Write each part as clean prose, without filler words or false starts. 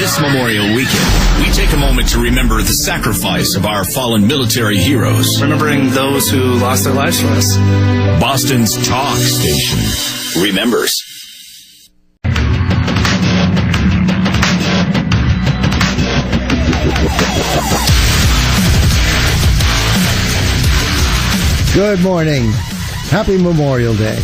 This Memorial Weekend, we take a moment to remember the sacrifice of our fallen military heroes. Remembering those who lost their lives for us. Boston's talk station remembers. Good morning. Happy Memorial Day.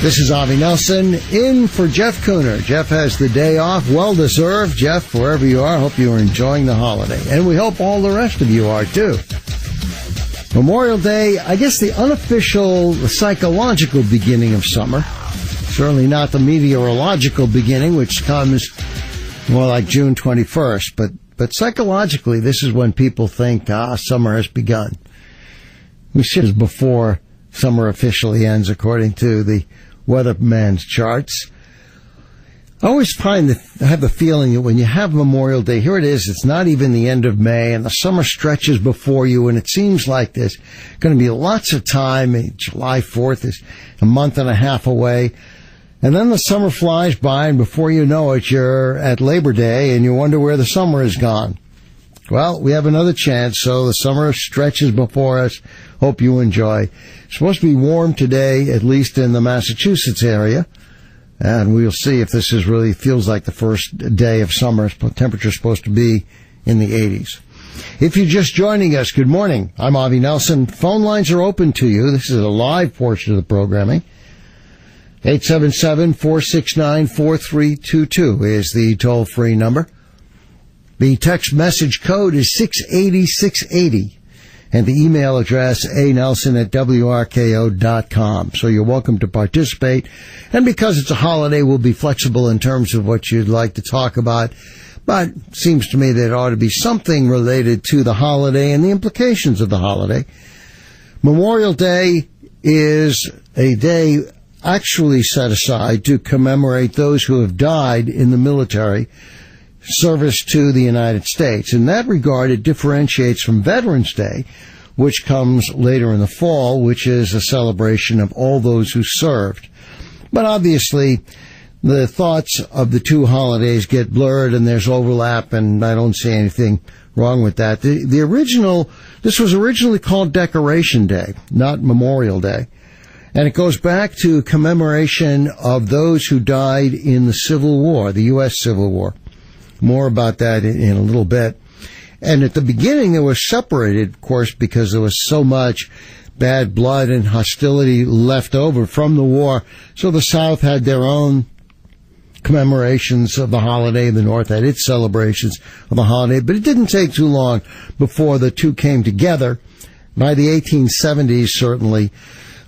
This is Avi Nelson in for Jeff Kuhner. Jeff has the day off. Well deserved. Jeff, wherever you are, hope you are enjoying the holiday. And we hope all the rest of you are too. Memorial Day, I guess the unofficial, psychological beginning of summer. Certainly not the meteorological beginning, which comes more like June 21st. But psychologically, this is when people think, summer has begun. We see this before summer officially ends, according to the weatherman's charts. I always I have the feeling that when you have Memorial Day, here it is, it's not even the end of May, and the summer stretches before you, and it seems like there's going to be lots of time. July 4th is a month and a half away, and then the summer flies by, and before you know it, you're at Labor Day, and you wonder where the summer is gone. Well, we have another chance, so the summer stretches before us. Hope you enjoy. It's supposed to be warm today, at least in the Massachusetts area. And we'll see if this really feels like the first day of summer. Temperature's supposed to be in the 80s. If you're just joining us, good morning. I'm Avi Nelson. Phone lines are open to you. This is a live portion of the programming. 877-469-4322 is the toll-free number. The text message code is 680-680. And the email address, anelson@wrko.com. So you're welcome to participate. And because it's a holiday, we'll be flexible in terms of what you'd like to talk about. But it seems to me that it ought to be something related to the holiday and the implications of the holiday. Memorial Day is a day actually set aside to commemorate those who have died in the military service to the United States. In that regard, it differentiates from Veterans Day, which comes later in the fall, which is a celebration of all those who served. But obviously, the thoughts of the two holidays get blurred and there's overlap, and I don't see anything wrong with that. This was originally called Decoration Day, not Memorial Day. And it goes back to commemoration of those who died in the Civil War, the U.S. Civil War. More about that in a little bit. And at the beginning, they were separated, of course, because there was so much bad blood and hostility left over from the war. So the South had their own commemorations of the holiday. The North had its celebrations of the holiday. But it didn't take too long before the two came together. By the 1870s, certainly,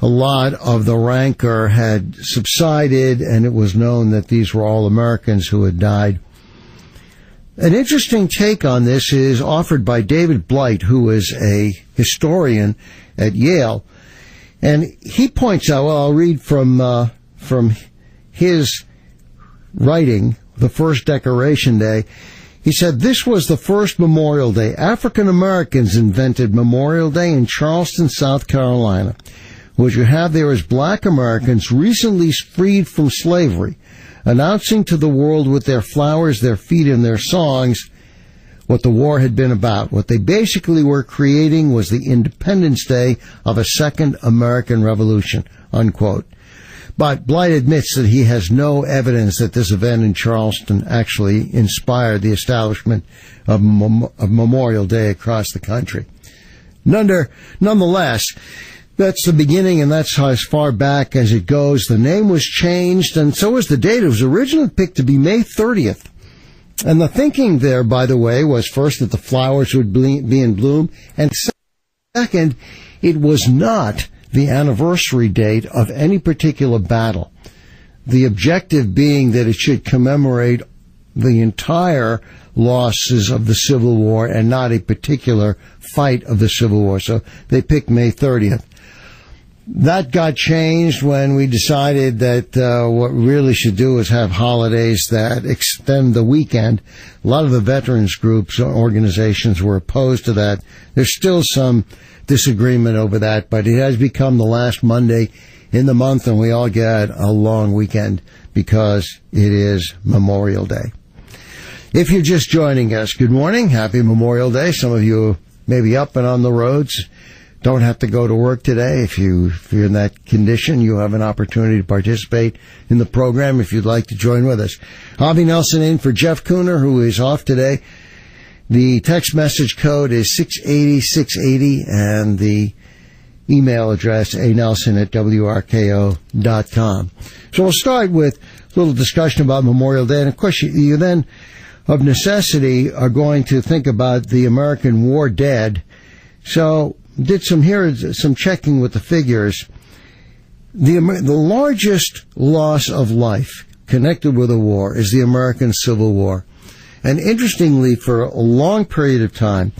a lot of the rancor had subsided, and it was known that these were all Americans who had died. An interesting take on this is offered by David Blight, who is a historian at Yale. And he points out, well, I'll read from his writing, The First Decoration Day. He said, this was the first Memorial Day. African Americans invented Memorial Day in Charleston, South Carolina. What you have there is black Americans recently freed from slavery, announcing to the world with their flowers, their feet, and their songs what the war had been about. What they basically were creating was the Independence Day of a second American Revolution, unquote. But Blight admits that he has no evidence that this event in Charleston actually inspired the establishment of Memorial Day across the country. Nonetheless, that's the beginning, and that's as far back as it goes. The name was changed, and so was the date. It was originally picked to be May 30th. And the thinking there, by the way, was first that the flowers would be in bloom, and second, it was not the anniversary date of any particular battle. The objective being that it should commemorate the entire losses of the Civil War and not a particular fight of the Civil War. So they picked May 30th. That got changed when we decided that what we really should do is have holidays that extend the weekend. A lot of the veterans groups or organizations were opposed to that. There's still some disagreement over that, but it has become the last Monday in the month, and we all get a long weekend because it is Memorial Day. If you're just joining us, good morning. Happy Memorial Day. Some of you may be up and on the roads. Don't have to go to work today. If you're in that condition, you have an opportunity to participate in the program if you'd like to join with us. Avi Nelson in for Jeff Kuhner, who is off today. The text message code is 680-680, and the email address, anelson@wrko.com. So we'll start with a little discussion about Memorial Day. And, of course, you then, of necessity, are going to think about the American war dead. So did some checking with the figures. The largest loss of life connected with a war is the American Civil War. And interestingly, for a long period of time,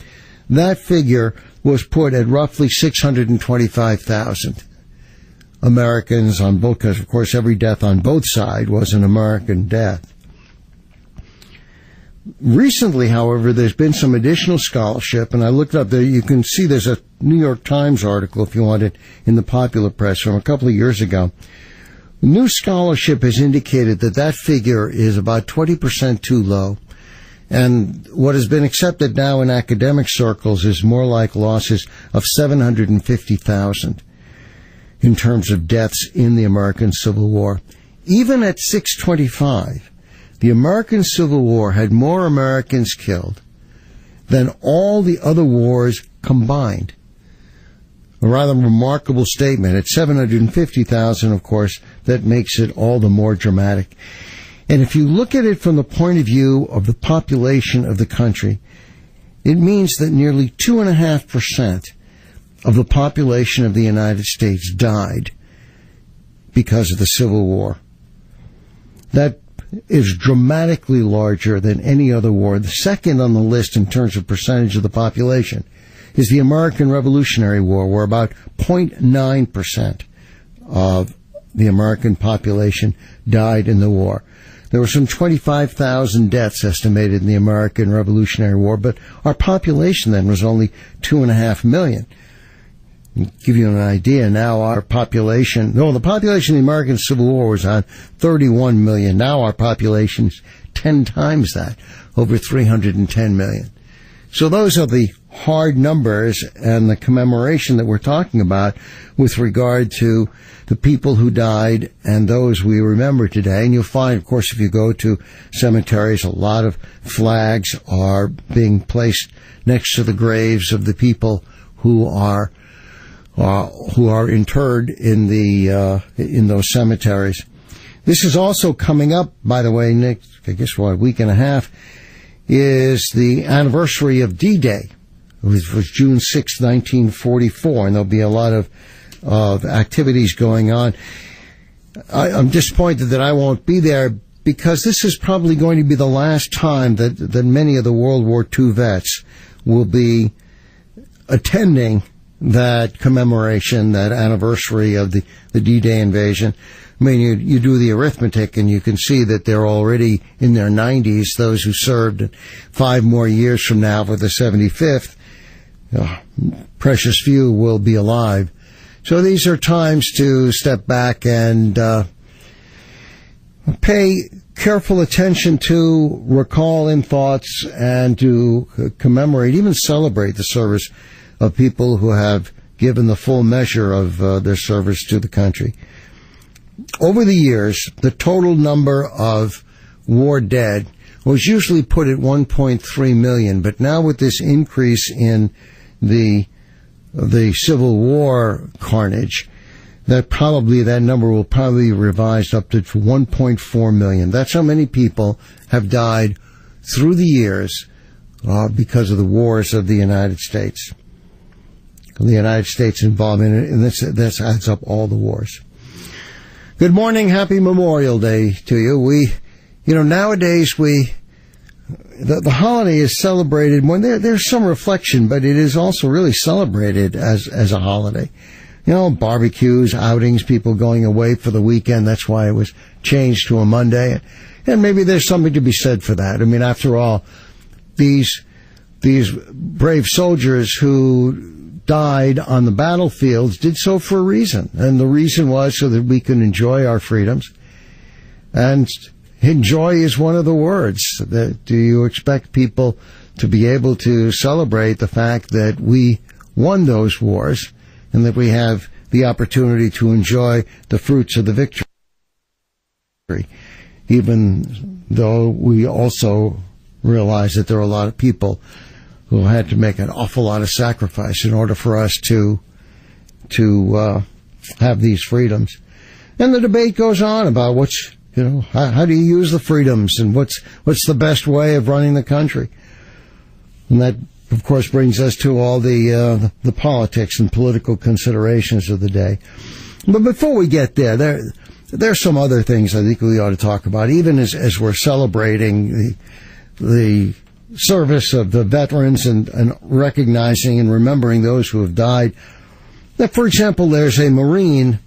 that figure was put at roughly 625,000 Americans on both, because of course every death on both sides was an American death. Recently, however, there's been some additional scholarship, and I looked up there. You can see there's a New York Times article, if you want it, in the popular press from a couple of years ago. New scholarship has indicated that figure is about 20% too low. And what has been accepted now in academic circles is more like losses of 750,000 in terms of deaths in the American Civil War. Even at 625, the American Civil War had more Americans killed than all the other wars combined. A rather remarkable statement. At 750,000, of course, that makes it all the more dramatic. And if you look at it from the point of view of the population of the country, it means that nearly 2.5% of the population of the United States died because of the Civil War. That is dramatically larger than any other war. The second on the list in terms of percentage of the population is the American Revolutionary War, where about 0.9% of the American population died in the war. There were some 25,000 deaths estimated in the American Revolutionary War, but our population then was only 2.5 million. To give you an idea, now our population, the population of the American Civil War was on 31 million. Now our population is 10 times that, over 310 million. So those are the hard numbers and the commemoration that we're talking about with regard to the people who died and those we remember today. And you'll find, of course, if you go to cemeteries, a lot of flags are being placed next to the graves of the people who are interred in those cemeteries. This is also coming up, by the way, next, I guess, a week and a half, is the anniversary of D-Day. It was June 6, 1944, and there'll be a lot of activities going on. I'm disappointed that I won't be there, because this is probably going to be the last time that many of the World War II vets will be attending that commemoration, that anniversary of the D-Day invasion. I mean, you do the arithmetic and you can see that they're already in their 90s, those who served 5 more years from now for the 75th. Precious few will be alive. So these are times to step back and pay careful attention to, recall in thoughts, and to commemorate, even celebrate the service of people who have given the full measure of their service to the country. Over the years, the total number of war dead was usually put at 1.3 million, but now with this increase in the Civil War carnage, that number will probably be revised up to 1.4 million. That's how many people have died through the years because of the wars of the United States. The United States involvement in it, and this adds up all the wars. Good morning, happy Memorial Day to you. Nowadays the holiday is celebrated when there's some reflection, but it is also really celebrated as a holiday. Barbecues, outings, people going away for the weekend. That's why it was changed to a Monday. And maybe there's something to be said for that. I mean, after all, these brave soldiers who died on the battlefields did so for a reason. And the reason was so that we can enjoy our freedoms and enjoy is one of the words. Do you expect people to be able to celebrate the fact that we won those wars and that we have the opportunity to enjoy the fruits of the victory, even though we also realize that there are a lot of people who had to make an awful lot of sacrifice in order for us to have these freedoms. And the debate goes on about how do you use the freedoms and what's the best way of running the country. And that, of course, brings us to all the politics and political considerations of the day. But before we get there's some other things I think we ought to talk about, even as we're celebrating the service of the veterans and recognizing and remembering those who have died. That, for example, there's a Marine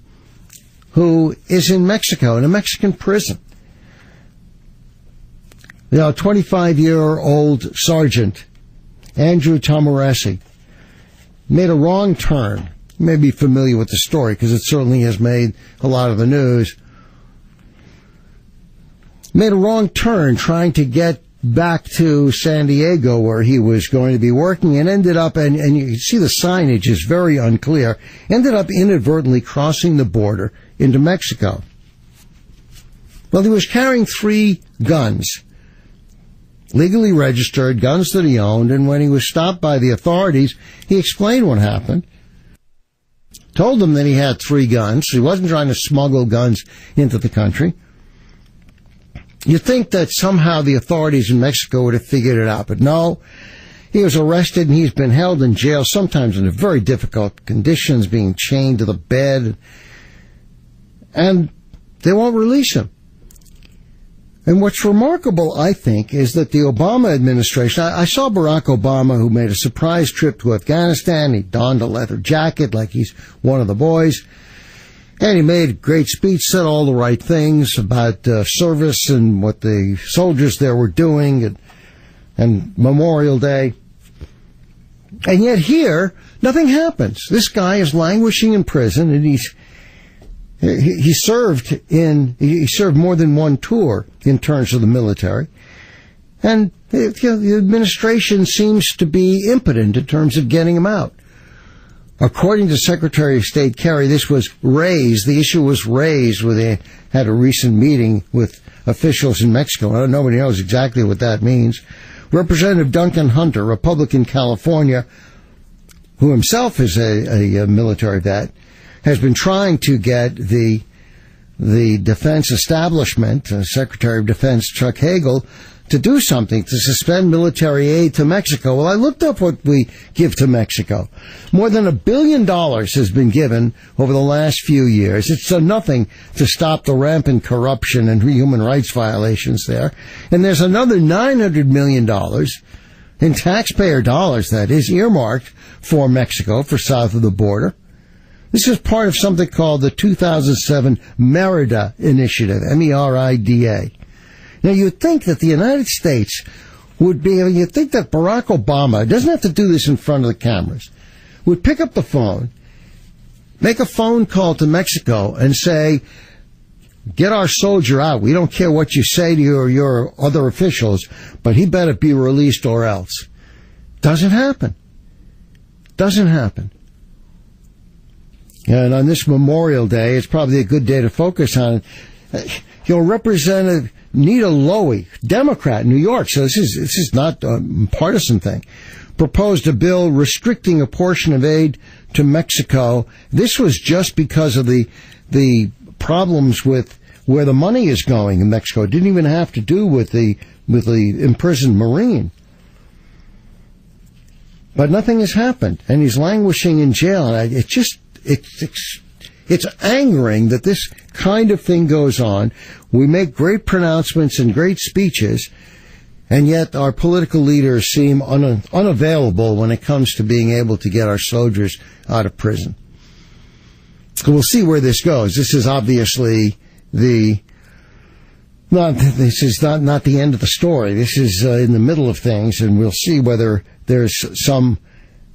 who is in Mexico, in a Mexican prison. A 25-year-old sergeant, Andrew Tamaresi, made a wrong turn. You may be familiar with the story because it certainly has made a lot of the news. Made a wrong turn trying to get back to San Diego where he was going to be working and ended up, and you can see the signage is very unclear, ended up inadvertently crossing the border into Mexico. Well, he was carrying 3 guns, legally registered, guns that he owned, and when he was stopped by the authorities, he explained what happened. Told them that he had 3 guns. He wasn't trying to smuggle guns into the country. You'd think that somehow the authorities in Mexico would have figured it out, but no. He was arrested and he's been held in jail, sometimes in very difficult conditions, being chained to the bed, and they won't release him. And what's remarkable, I think, is that the Obama administration, I saw Barack Obama, who made a surprise trip to Afghanistan. He donned a leather jacket like he's one of the boys. And he made a great speech, said all the right things about service and what the soldiers there were doing and Memorial Day. And yet here, nothing happens. This guy is languishing in prison, and he served more than one tour in terms of the military. And the administration seems to be impotent in terms of getting him out. According to Secretary of State Kerry, the issue was raised when they had a recent meeting with officials in Mexico. Nobody knows exactly what that means. Representative Duncan Hunter, Republican California, who himself is a military vet, has been trying to get the defense establishment, Secretary of Defense Chuck Hagel, to do something to suspend military aid to Mexico. Well, I looked up what we give to Mexico. More than $1 billion has been given over the last few years. It's done nothing to stop the rampant corruption and human rights violations there. And there's another $900 million in taxpayer dollars, that is, earmarked for Mexico, for south of the border. This is part of something called the 2007 Merida Initiative, M-E-R-I-D-A. Now, you'd think that the United States you'd think that Barack Obama doesn't have to do this in front of the cameras, would pick up the phone, make a phone call to Mexico and say, get our soldier out. We don't care what you say to your other officials, but he better be released or else. Doesn't happen. Doesn't happen. And on this Memorial Day, it's probably a good day to focus on it. Representative Nita Lowey, Democrat in New York, so this is not a partisan thing, proposed a bill restricting a portion of aid to Mexico. This was just because of the problems with where the money is going in Mexico. It didn't even have to do with the imprisoned Marine. But nothing has happened, and he's languishing in jail, and it's angering that this kind of thing goes on. We make great pronouncements and great speeches, and yet our political leaders seem unavailable when it comes to being able to get our soldiers out of prison. So we'll see where this goes. This is obviously not the end of the story. This is in the middle of things, and we'll see whether there's some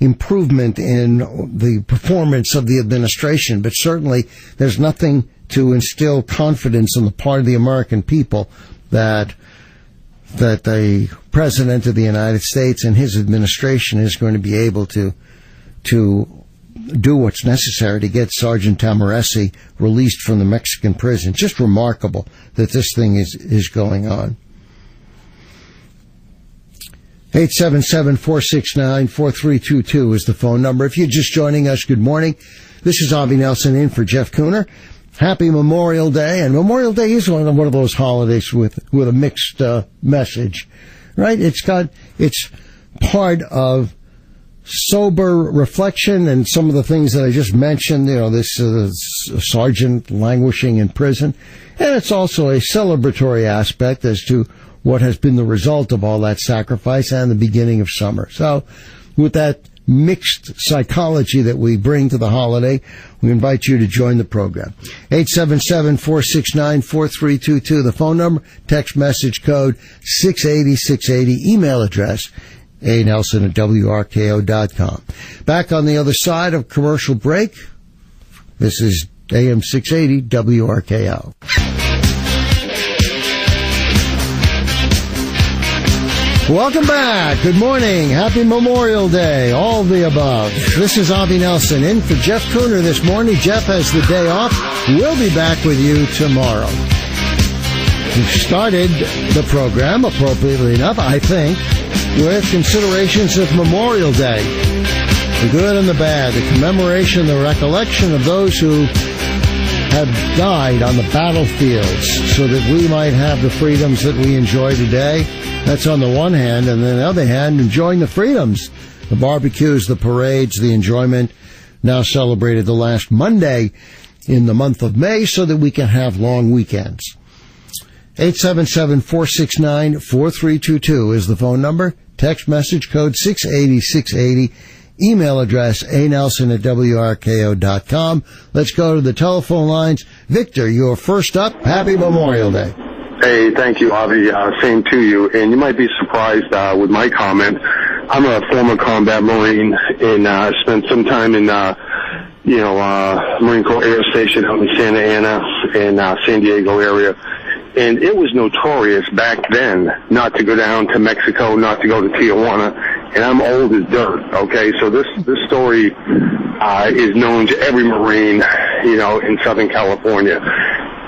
improvement in the performance of the administration, but certainly there's nothing to instill confidence on the part of the American people that the President of the United States and his administration is going to be able to do what's necessary to get Sergeant Tamaresi released from the Mexican prison. Just remarkable that this thing is going on. 877-469-4322 is the phone number. If you're just joining us, good morning. This is Avi Nelson in for Jeff Kuhner. Happy Memorial Day. And Memorial Day is one of those holidays with a mixed message, right? It's part of sober reflection and some of the things that I just mentioned, this sergeant languishing in prison. And it's also a celebratory aspect as to what has been the result of all that sacrifice and the beginning of summer. So with that mixed psychology that we bring to the holiday, we invite you to join the program. 877-469-4322, the phone number, text message code 680-680, email address anelson@wrko.com. Back on the other side of commercial break, this is AM 680 WRKO. Welcome back. Good morning. Happy Memorial Day. All the above. This is Avi Nelson in for Jeff Kuhner this morning. Jeff has the day off. We'll be back with you tomorrow. We started the program, appropriately enough, I think, with considerations of Memorial Day. The good and the bad, the commemoration, the recollection of those who have died on the battlefields so that we might have the freedoms that we enjoy today. That's on the one hand, and on the other hand, enjoying the freedoms, the barbecues, the parades, the enjoyment, now celebrated the last Monday in the month of May so that we can have long weekends. 877-469-4322 is the phone number. Text message code 680-680. Email address anelson@wrko.com. Let's go to the telephone lines. Victor, you're first up. Happy Memorial Day. Hey, thank you, Avi. Same to you. And you might be surprised with my comment. I'm a former combat Marine and spent some time in, Marine Corps Air Station out in Santa Ana and San Diego area. And it was notorious back then not to go down to Mexico, not to go to Tijuana. And I'm old as dirt, okay? So this story is known to every Marine, in Southern California.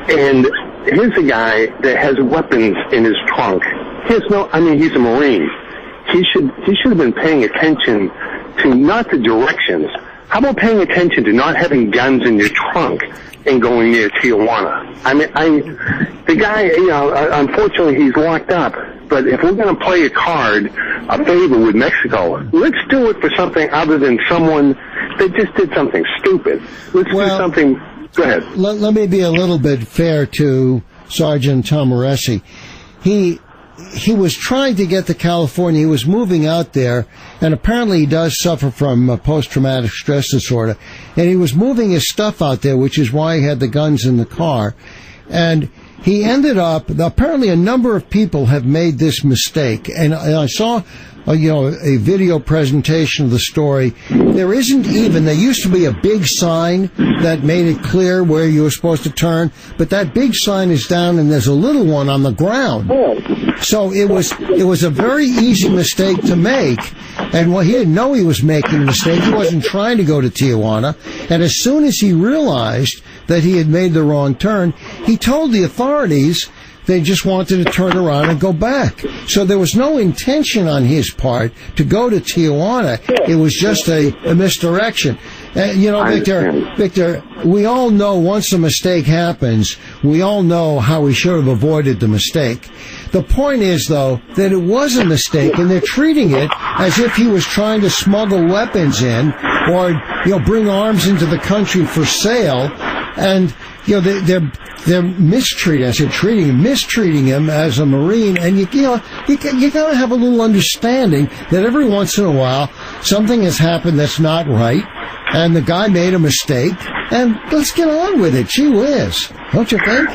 And here's a guy that has weapons in his trunk. He's a Marine. He should have been paying attention to not the directions. How about paying attention to not having guns in your trunk and going near Tijuana? The guy, unfortunately he's locked up. But if we're going to play a favor with Mexico, let's do it for something other than someone that just did something stupid. Let's do something. Go ahead. Let me be a little bit fair to Sergeant Tamaresi. He was trying to get to California. He was moving out there, and apparently he does suffer from post-traumatic stress disorder. And he was moving his stuff out there, which is why he had the guns in the car. And he ended up, apparently a number of people have made this mistake. And I saw a video presentation of the story. There used to be a big sign that made it clear where you were supposed to turn, but that big sign is down and there's a little one on the ground. So it was a very easy mistake to make, and he didn't know he was making a mistake. He wasn't trying to go to Tijuana, and as soon as he realized that he had made the wrong turn, he told the authorities. They just wanted to turn around and go back. So there was no intention on his part to go to Tijuana. It was just a misdirection. Victor, we all know once a mistake happens, we all know how we should have avoided the mistake. The point is, though, that it was a mistake, and they're treating it as if he was trying to smuggle weapons in or, bring arms into the country for sale. And, they're mistreating him as a Marine. And you gotta have a little understanding that every once in a while something has happened that's not right, and the guy made a mistake, and let's get on with it. Gee whiz. Don't you think?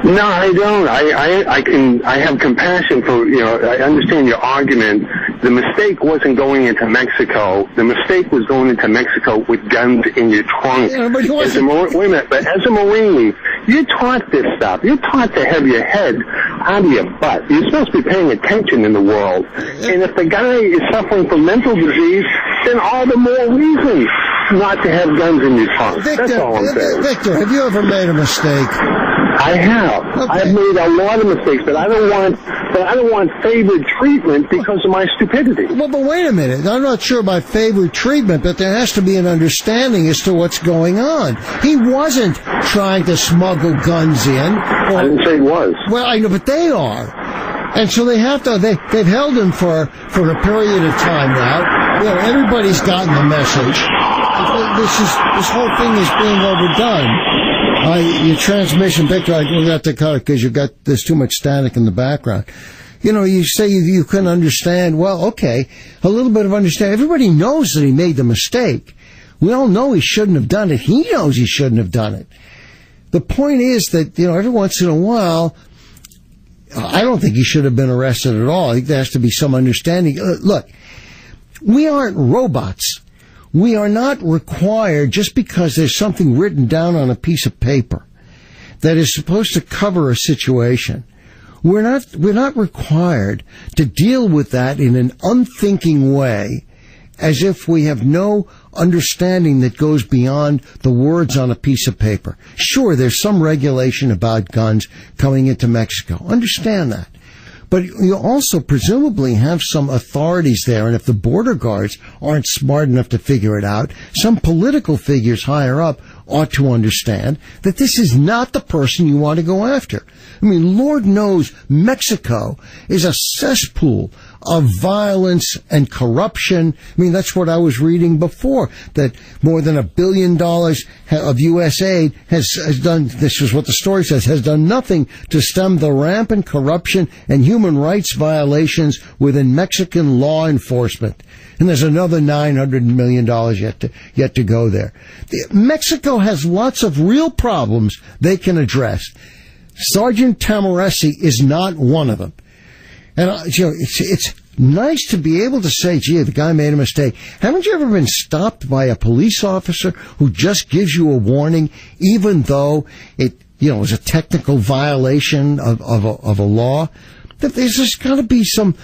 No, I don't. I have compassion for, I understand your argument. The mistake wasn't going into Mexico. The mistake was going into Mexico with guns in your trunk. Yeah, but wait a minute. But as a Marine, You're taught this stuff. You're taught to have your head out of your butt. You're supposed to be paying attention in the world. And if the guy is suffering from mental disease, then all the more reason not to have guns in your trunk. That's all I'm saying. Victor, have you ever made a mistake? I have. Okay. I've made a lot of mistakes, but I don't want favored treatment because of my stupidity. Well, but wait a minute. I'm not sure about favored treatment, but there has to be an understanding as to what's going on. He wasn't trying to smuggle guns in. I didn't say he was. Well, I know, but they are. And so they have to, they've held him for a period of time now. You know, everybody's gotten the message. This whole thing is being overdone. Your transmission, Victor, we'll have to cut it because there's too much static in the background. You know, you say you couldn't understand. Well, okay, a little bit of understanding. Everybody knows that he made the mistake. We all know he shouldn't have done it. He knows he shouldn't have done it. The point is that, you know, every once in a while, I don't think he should have been arrested at all. I think there has to be some understanding. Look, we aren't robots. We are not required, just because there's something written down on a piece of paper that is supposed to cover a situation. We're not required to deal with that in an unthinking way, as if we have no understanding that goes beyond the words on a piece of paper. Sure, there's some regulation about guns coming into Mexico. Understand that. But you also presumably have some authorities there, and if the border guards aren't smart enough to figure it out, some political figures higher up ought to understand that this is not the person you want to go after. I mean, Lord knows Mexico is a cesspool of violence and corruption. I mean, that's what I was reading before, that more than $1 billion of U.S. aid has done, this is what the story says, has done nothing to stem the rampant corruption and human rights violations within Mexican law enforcement. And there's another $900 million yet to go there. Mexico has lots of real problems they can address. Sergeant Tamaresi is not one of them. And you know, it's nice to be able to say, gee, the guy made a mistake. Haven't you ever been stopped by a police officer who just gives you a warning, even though it, you know, is a technical violation of a law? There's just got to be some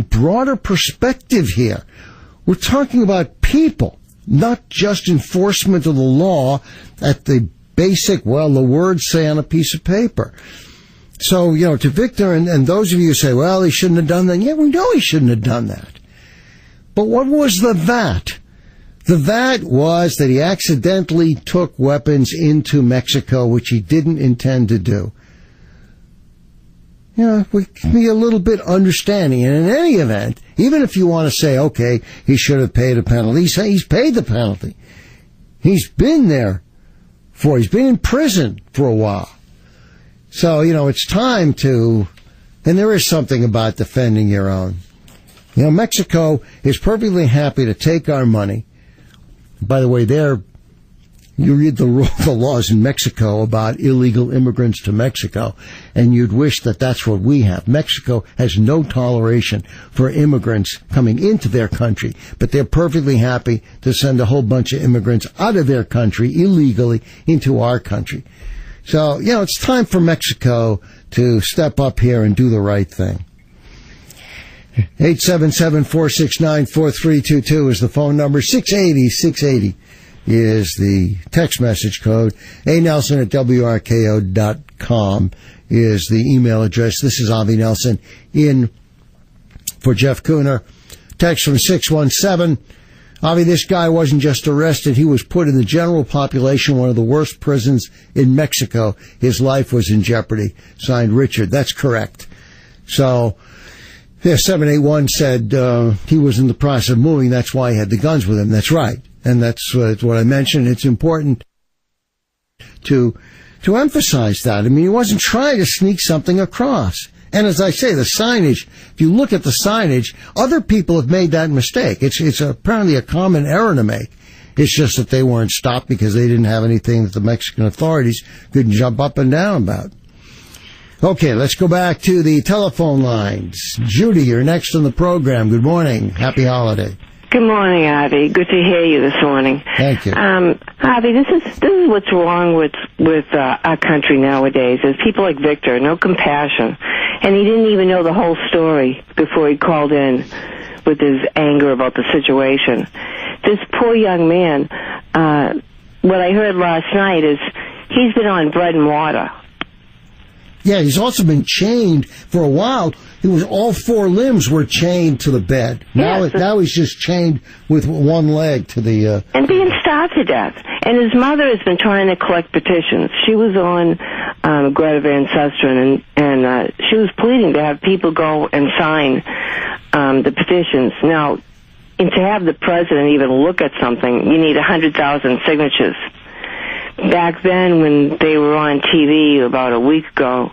broader perspective here. We're talking about people, not just enforcement of the law at the basic, well, the words say on a piece of paper. So, you know, to Victor and those of you who say, well, he shouldn't have done that. Yeah, we know he shouldn't have done that. But what was the that? The that was that he accidentally took weapons into Mexico, which he didn't intend to do. You know, we can be a little bit understanding. And in any event, even if you want to say, okay, he should have paid a penalty, he's paid the penalty. He's been there he's been in prison for a while. So, you know, it's time to, and there is something about defending your own. You know, Mexico is perfectly happy to take our money. By the way, you read the laws in Mexico about illegal immigrants to Mexico, and you'd wish that that's what we have. Mexico has no toleration for immigrants coming into their country, but they're perfectly happy to send a whole bunch of immigrants out of their country illegally into our country. So, you know, it's time for Mexico to step up here and do the right thing. 877-469-4322 is the phone number. 680 is the text message code. anelson@wrko.com is the email address. This is Avi Nelson in for Jeff Kuhner. Text from 617. Avi, this guy wasn't just arrested. He was put in the general population, one of the worst prisons in Mexico. His life was in jeopardy. Signed, Richard. That's correct. So, yeah, 781 said he was in the process of moving. That's why he had the guns with him. That's right. And that's what I mentioned. It's important to emphasize that. I mean, he wasn't trying to sneak something across. And as I say, the signage, if you look at the signage, other people have made that mistake. It's apparently a common error to make. It's just that they weren't stopped because they didn't have anything that the Mexican authorities could jump up and down about. Okay, let's go back to the telephone lines. Judy, you're next on the program. Good morning. Happy holiday. Good morning, Avi. Good to hear you this morning. Thank you. Avi, this is what's wrong with our country nowadays. Is people like Victor, no compassion, and he didn't even know the whole story before he called in with his anger about the situation. This poor young man. What I heard last night is he's been on bread and water. Yeah, he's also been chained for a while. All four limbs were chained to the bed. Now he's just chained with one leg to the... And being starved to death. And his mother has been trying to collect petitions. She was on Greta Van Susteren, and she was pleading to have people go and sign the petitions. Now, and to have the president even look at something, you need 100,000 signatures. Back then, when they were on TV about a week ago,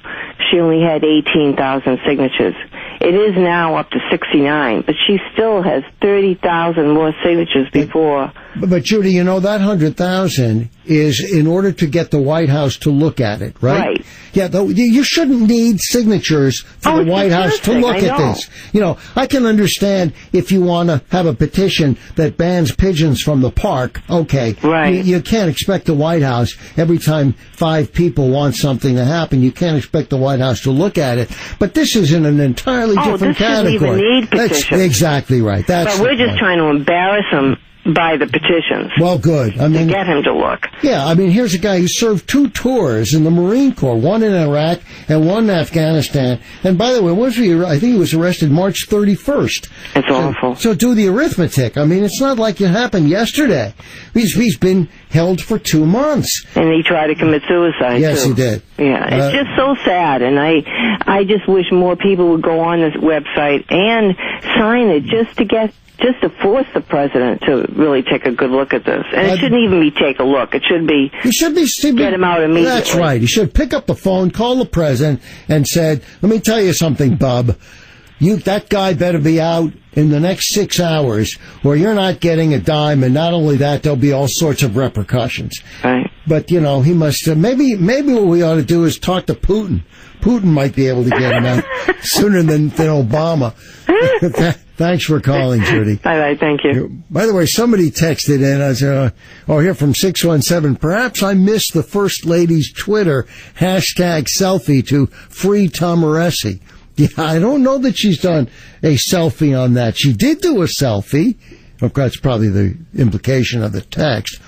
she only had 18,000 signatures. It is now up to 69, but she still has 30,000 more signatures before. But Judy, you know, that 100,000 is in order to get the White House to look at it, right? Right. Yeah, you shouldn't need signatures for the White House to look at this. You know, I can understand if you want to have a petition that bans pigeons from the park, okay. Right. You can't expect the White House, every time 5 people want something to happen, you can't expect the White House to look at it. But this is in an entirely different category. This doesn't even need petitions. That's exactly right. But we're just trying to embarrass him by the petitions. Well, good. I mean, to get him to look. Yeah, I mean, here's a guy who served 2 tours in the Marine Corps, one in Iraq and one in Afghanistan. And by the way, I think he was arrested March 31st. It's awful. So do the arithmetic. I mean, it's not like it happened yesterday. He's been held for 2 months. And he tried to commit suicide, Yes, too. he did. Yeah, it's just so sad. And I just wish more people would go on this website and sign it just to force the president to really take a good look at this. And it shouldn't even be take a look. It should be get him out immediately. That's right. He should pick up the phone, call the president, and said, let me tell you something, bub. That guy better be out in the next 6 hours, or you're not getting a dime, and not only that, there'll be all sorts of repercussions. Right. But, you know, he must maybe what we ought to do is talk to Putin. Putin might be able to get him out sooner than Obama. Thanks for calling, Judy. Bye-bye, thank you. By the way, somebody texted in, here from 617, perhaps I missed the First Lady's Twitter #selfie to free Tom Moresi. Yeah, I don't know that she's done a selfie on that. She did do a selfie. Of course, that's probably the implication of the text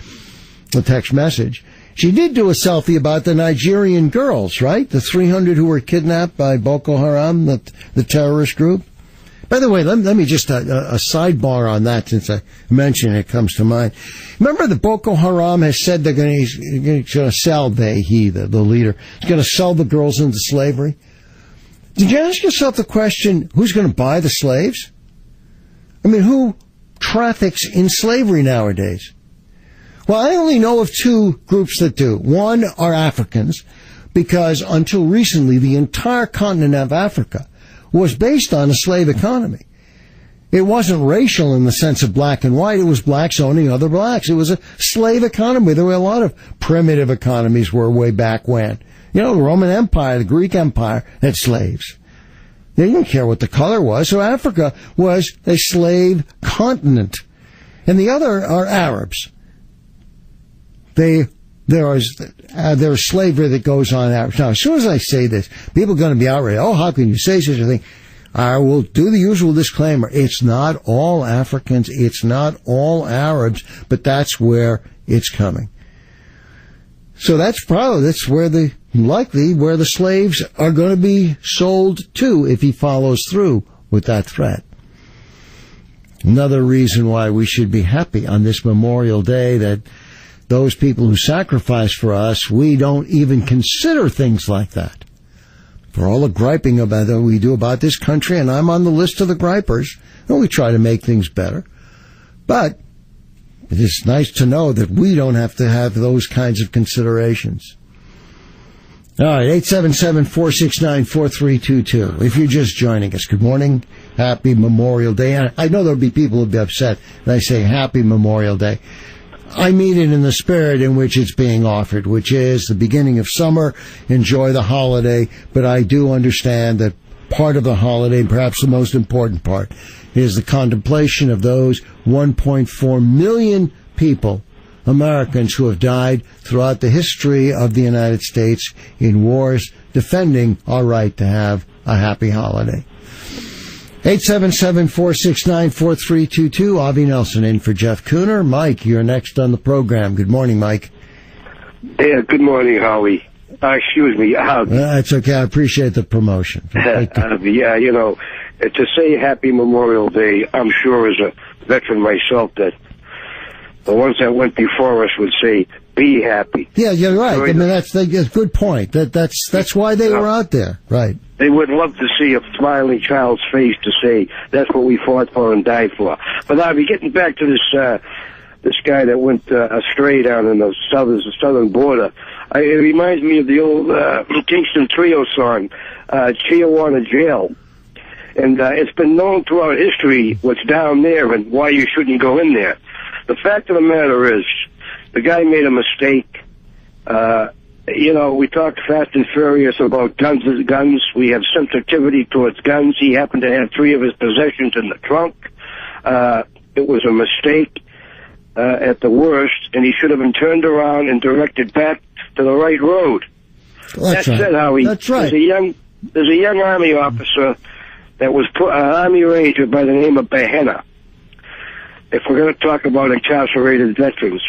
message. She did do a selfie about the Nigerian girls, right? The 300 who were kidnapped by Boko Haram, the terrorist group. By the way, let me just a sidebar on that, since I mentioned it comes to mind. Remember that Boko Haram has said he's going to sell, the leader, is going to sell the girls into slavery? Did you ask yourself the question, who's going to buy the slaves? I mean, who traffics in slavery nowadays? Well, I only know of 2 groups that do. One are Africans, because until recently, the entire continent of Africa was based on a slave economy. It wasn't racial in the sense of black and white. It was blacks owning other blacks. It was a slave economy. There were a lot of primitive economies way back when. You know, the Roman Empire, the Greek Empire had slaves. They didn't care what the color was. So Africa was a slave continent. And the other are Arabs. There's slavery that goes on. Now, as soon as I say this, people are going to be outraged. Oh, how can you say such a thing? I will do the usual disclaimer. It's not all Africans. It's not all Arabs, but that's where it's coming. So that's where the slaves are going to be sold to if he follows through with that threat. Another reason why we should be happy on this Memorial Day that those people who sacrifice for us, we don't even consider things like that. For all the griping about that we do about this country, and I'm on the list of the gripers, and we try to make things better. But it is nice to know that we don't have to have those kinds of considerations. All right, 877-469-4322. If you're just joining us, good morning. Happy Memorial Day. And I know there'll be people who'll be upset when I say Happy Memorial Day. I mean it in the spirit in which it's being offered, which is the beginning of summer. Enjoy the holiday. But I do understand that part of the holiday, perhaps the most important part, is the contemplation of those 1.4 million people, Americans, who have died throughout the history of the United States in wars defending our right to have a happy holiday. 877-469-4322. Avi Nelson in for Jeff Kuhner. Mike, you're next on the program. Good morning, Mike. Yeah, good morning, Howie. Excuse me. That's okay. I appreciate the promotion. Yeah, you know, to say Happy Memorial Day, I'm sure as a veteran myself that the ones that went before us would say, be happy. Yeah, you're right. I mean, that's a good point. That's why they were out there. Right. They would love to see a smiling child's face to say, that's what we fought for and died for. But I'll be getting back to this guy that went astray down in the southern border. It reminds me of the old Kingston Trio song, Chihuahua Jail. And it's been known throughout history what's down there and why you shouldn't go in there. The fact of the matter is, the guy made a mistake. You know, we talked fast and furious about guns. We have sensitivity towards guns. He happened to have 3 of his possessions in the trunk. It was a mistake at the worst, and he should have been turned around and directed back to the right road. That's right. Said, Howie. That's right. There's a young Army officer that was an Army Ranger by the name of Behenna. If we're going to talk about incarcerated veterans,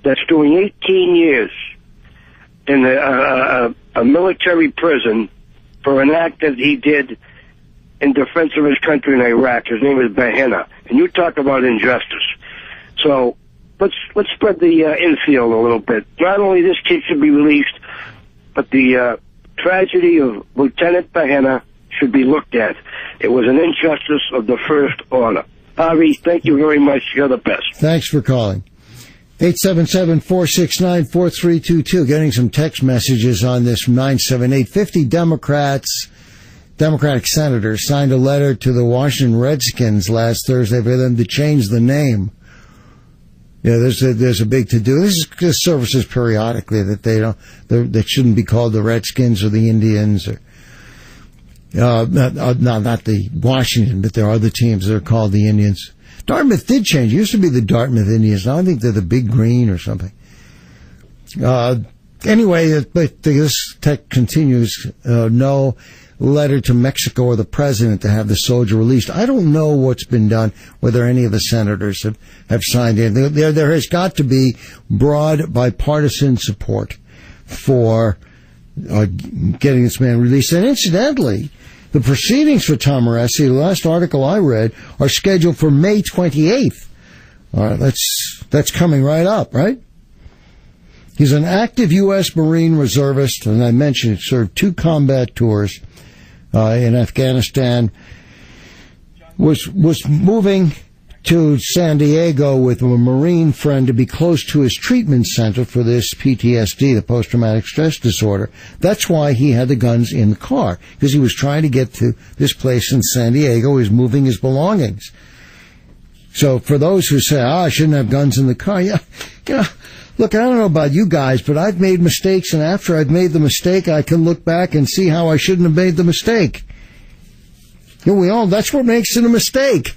that's doing 18 years in a military prison for an act that he did in defense of his country in Iraq. His name is Behenna. And you talk about injustice. So let's spread the infield a little bit. Not only this kid should be released, but the tragedy of Lieutenant Behenna should be looked at. It was an injustice of the first order. Avi, thank you very much. You're the best. Thanks for calling. 877-469-4322. Getting some text messages on this from 978. 50 Democratic senators signed a letter to the Washington Redskins last Thursday for them to change the name. Yeah, there's a big to-do. This surfaces periodically that that shouldn't be called the Redskins or the Indians or not the Washington, but there are other teams that are called the Indians. Dartmouth did change. It used to be the Dartmouth Indians. Now I think they're the Big Green or something. Anyway, but this text continues. No letter to Mexico or the president to have the soldier released. I don't know what's been done, whether any of the senators have signed in. There has got to be broad bipartisan support for getting this man released. And incidentally, the proceedings for Tom Moresi, the last article I read, are scheduled for May 28th. All right, that's coming right up, right? He's an active U.S. Marine reservist, and I mentioned it, served 2 combat tours in Afghanistan, was moving to San Diego with a Marine friend to be close to his treatment center for this PTSD, the post-traumatic stress disorder. That's why he had the guns in the car, because he was trying to get to this place in San Diego. He was moving his belongings. So for those who say, I shouldn't have guns in the car, look, I don't know about you guys, but I've made mistakes, and after I've made the mistake, I can look back and see how I shouldn't have made the mistake. That's what makes it a mistake.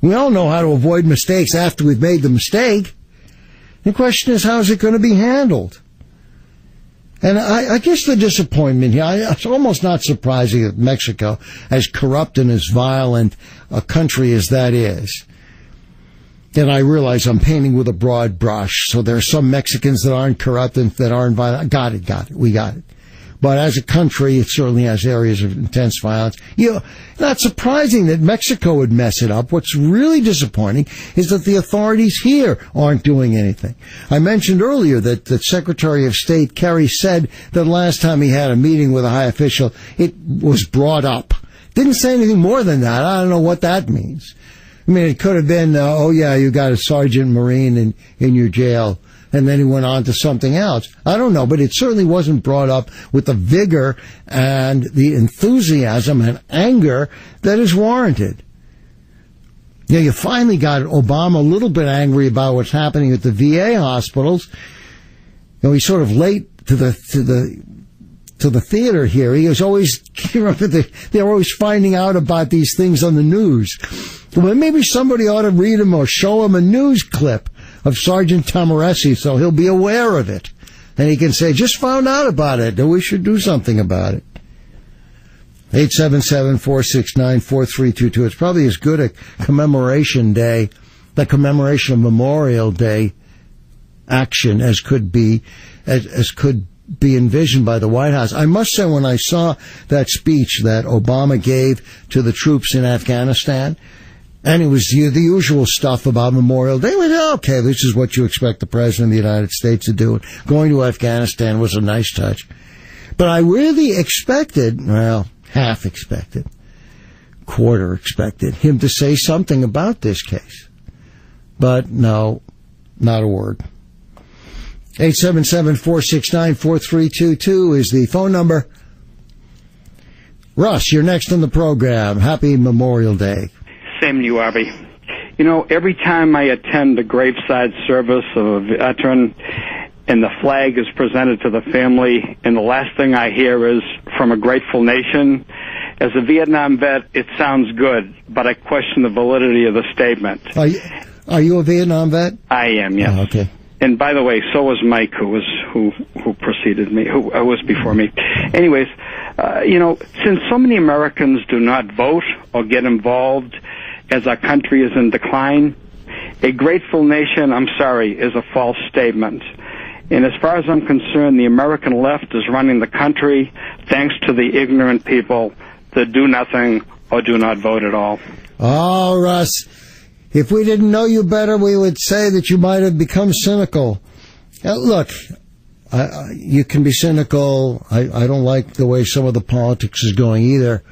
We all know how to avoid mistakes after we've made the mistake. The question is, how is it going to be handled? And I guess the disappointment here, it's almost not surprising that Mexico, as corrupt and as violent a country as that is, and I realize I'm painting with a broad brush, so there are some Mexicans that aren't corrupt and that aren't violent. Got it, we got it. But as a country, it certainly has areas of intense violence. Not surprising that Mexico would mess it up. What's really disappointing is that the authorities here aren't doing anything. I mentioned earlier that Secretary of State Kerry said that last time he had a meeting with a high official, it was brought up. Didn't say anything more than that. I don't know what that means. I mean, it could have been, you got a Sergeant Marine in your jail. And then he went on to something else. I don't know, but it certainly wasn't brought up with the vigor and the enthusiasm and anger that is warranted. You finally got Obama a little bit angry about what's happening at the VA hospitals. He's sort of late to the to the theater here. He was always, they're always finding out about these things on the news. Well, maybe somebody ought to read him or show him a news clip of Sergeant Tamaresi so he'll be aware of it. And he can say, just found out about it, and we should do something about it. 877-469-4322. It's probably as good a commemoration day, the commemoration of Memorial Day action as could be envisioned by the White House. I must say, when I saw that speech that Obama gave to the troops in Afghanistan, and it was the usual stuff about Memorial Day, okay, this is what you expect the President of the United States to do. Going to Afghanistan was a nice touch. But I really expected, half expected, quarter expected, him to say something about this case. But no, not a word. 877-469-4322 is the phone number. Russ, you're next on the program. Happy Memorial Day. Same to you, Arby. You know, every time I attend a graveside service of a veteran and the flag is presented to the family, and the last thing I hear is from a grateful nation, as a Vietnam vet, it sounds good, but I question the validity of the statement. Are you a Vietnam vet? I am, yes. Oh, okay. And by the way, so was Mike, who preceded me, who was before me. Anyways, since so many Americans do not vote or get involved as our country is in decline, a grateful nation, I'm sorry, is a false statement. And as far as I'm concerned, the American left is running the country thanks to the ignorant people that do nothing or do not vote at all. Oh, Russ, if we didn't know you better, we would say that you might have become cynical. Look, you can be cynical. I don't like the way some of the politics is going either.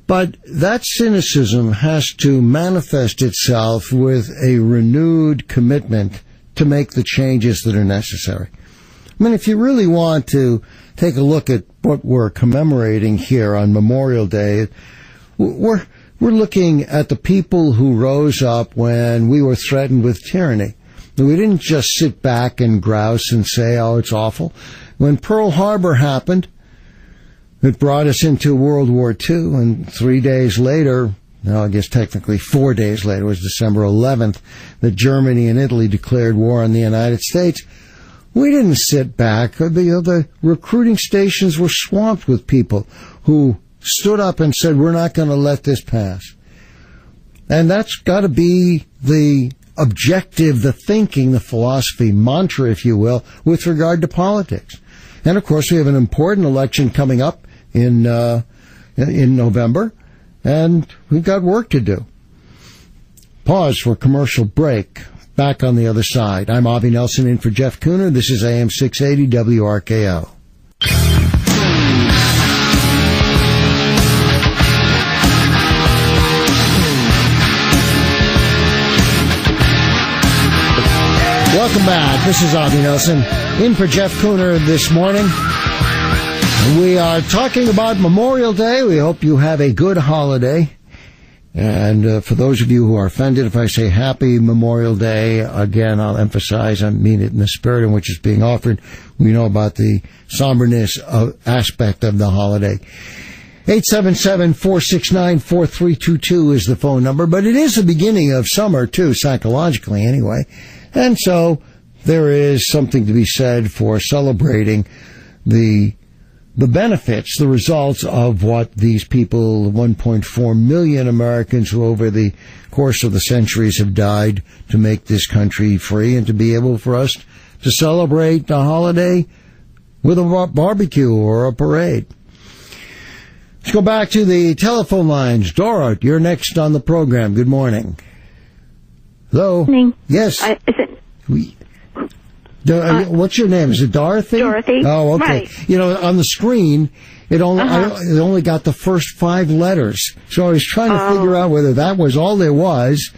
But that cynicism has to manifest itself with a renewed commitment to make the changes that are necessary. I mean, if you really want to take a look at what we're commemorating here on Memorial Day, we're looking at the people who rose up when we were threatened with tyranny. We didn't just sit back and grouse and say, oh, it's awful. When Pearl Harbor happened, it brought us into World War II, and 3 days later, I guess technically 4 days later, it was December 11th, that Germany and Italy declared war on the United States. We didn't sit back. The recruiting stations were swamped with people who stood up and said, we're not going to let this pass. And that's got to be the objective, the thinking, the philosophy, mantra, if you will, with regard to politics. And, of course, we have an important election coming up in November, and we've got work to do. Pause for commercial break. Back on the other side. I'm Avi Nelson in for Jeff Kuhner. This is AM 680 WRKO. Welcome back. This is Avi Nelson in for Jeff Kuhner this morning. We are talking about Memorial Day. We hope you have a good holiday. And for those of you who are offended if I say Happy Memorial Day, again, I'll emphasize I mean it in the spirit in which it's being offered. We know about the somberness aspect of the holiday. 877-469-4322 is the phone number, but it is the beginning of summer, too, psychologically anyway. And so there is something to be said for celebrating the benefits, the results of what these people, 1.4 million Americans who over the course of the centuries have died to make this country free, and to be able for us to celebrate the holiday with a barbecue or a parade. Let's go back to the telephone lines. Dora, you're next on the program. Good morning. Hello? Good morning. Yes. Is it? What's your name? Is it Dorothy? Dorothy. Oh, okay. Right. You know, on the screen, it only got the first 5 letters. So I was trying to figure out whether that was all there was.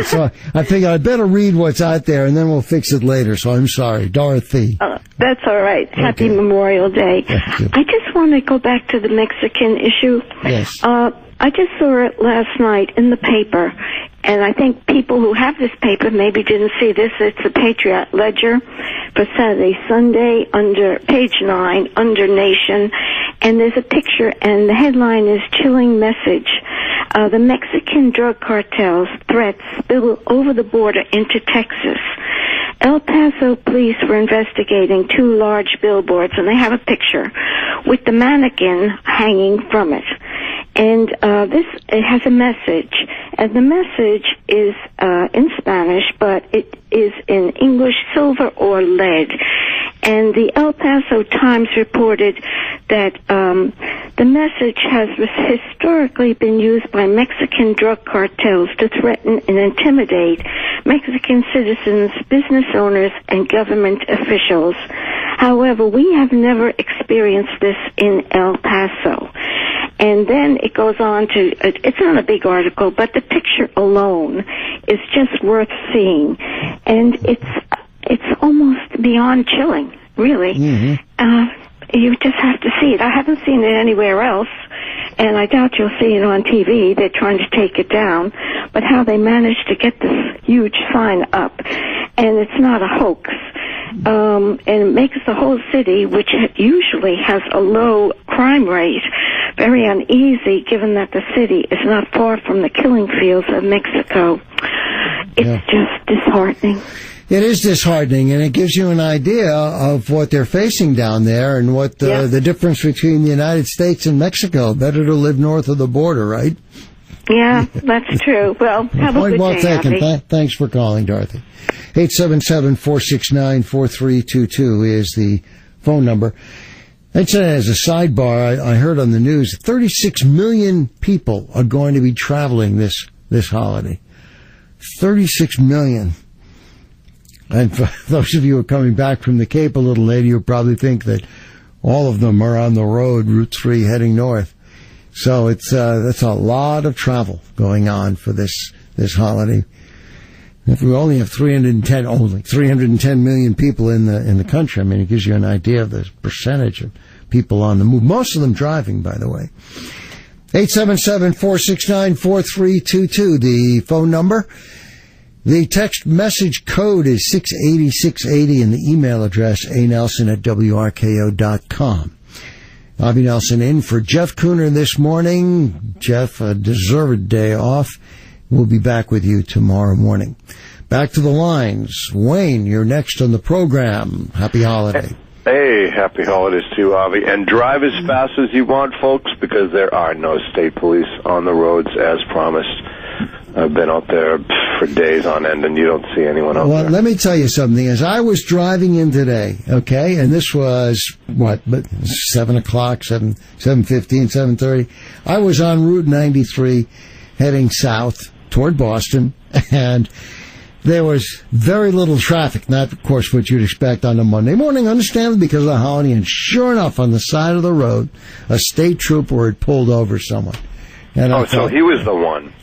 So I figured I'd better read what's out there, and then we'll fix it later. So I'm sorry. Dorothy. That's all right. Okay. Happy Memorial Day. I just want to go back to the Mexican issue. Yes. I just saw it last night in the paper, And I think people who have this paper maybe didn't see this. It's the Patriot Ledger for Saturday, Sunday, under page 9, under Nation. And there's a picture, and the headline is Chilling Message. The Mexican drug cartels threats spill over the border into Texas. El Paso police were investigating 2 large billboards, and they have a picture with the mannequin hanging from it. And it has a message, and the message is in Spanish, but it is in English, silver or lead. And the El Paso Times reported that the message has historically been used by Mexican drug cartels to threaten and intimidate Mexican citizens, business owners, and government officials. However, we have never experienced this in El Paso. And then it goes on to, it's not a big article, but the picture alone is just worth seeing. And it's almost beyond chilling, really. Mm-hmm. You just have to see it. I haven't seen it anywhere else, and I doubt you'll see it on TV. They're trying to take it down. But how they managed to get this huge sign up, and it's not a hoax. And it makes the whole city, which usually has a low crime rate, very uneasy, given that the city is not far from the killing fields of Mexico. It's just disheartening. It is disheartening, and it gives you an idea of what they're facing down there and what the difference between the United States and Mexico. Better to live north of the border, right? Yeah, that's true. Well, have a good day, taken. Thanks for calling, Dorothy. 877-469-4322 is the phone number. I'd say as a sidebar, I heard on the news 36 million people are going to be traveling this holiday. 36 million. And for those of you who are coming back from the Cape a little later, you'll probably think that all of them are on the road, Route 3, heading north. So that's a lot of travel going on for this holiday. If we only have 310 million people in the country, I mean, it gives you an idea of the percentage of people on the move. Most of them driving, by the way. 877-469-4322, the phone number. The text message code is 680-680, and the email address, anelson@wrko.com. Bobby Nelson in for Jeff Kuhner this morning. Jeff, a deserved day off. We'll be back with you tomorrow morning. Back to the lines. Wayne, you're next on the program. Happy holiday. Hey, happy holidays to you, Avi. And drive as fast as you want, folks, because there are no state police on the roads as promised. I've been out there for days on end, and you don't see anyone out there. Well, let me tell you something. As I was driving in today, okay, and this was, 7 o'clock, 7:15, 7:30. I was on Route 93 heading south toward Boston, and there was very little traffic, not, of course, what you'd expect on a Monday morning, understandably, because of the holiday. And sure enough, on the side of the road, a state trooper had pulled over someone. And so he was the one.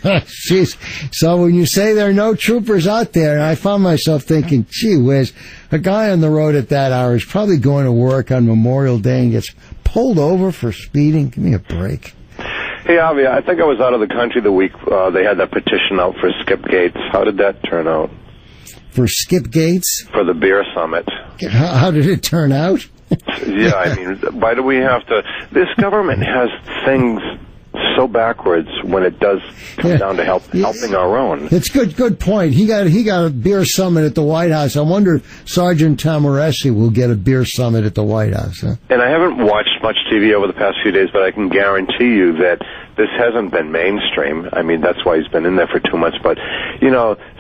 Jeez. So when you say there are no troopers out there, I found myself thinking, gee whiz, a guy on the road at that hour is probably going to work on Memorial Day and gets pulled over for speeding. Give me a break. Hey, Avi, I think I was out of the country the week they had that petition out for Skip Gates. How did that turn out? For Skip Gates? For the beer summit. How did it turn out? Yeah, I mean, why do we have to... This government has things so backwards when it does come down to helping our own. It's good point. He got a beer summit at the White House. I wonder if Sergeant Tamaresi will get a beer summit at the White House. Huh? And I haven't watched much TV over the past few days, but I can guarantee you that this hasn't been mainstream. I mean, that's why he's been in there for 2 months. But,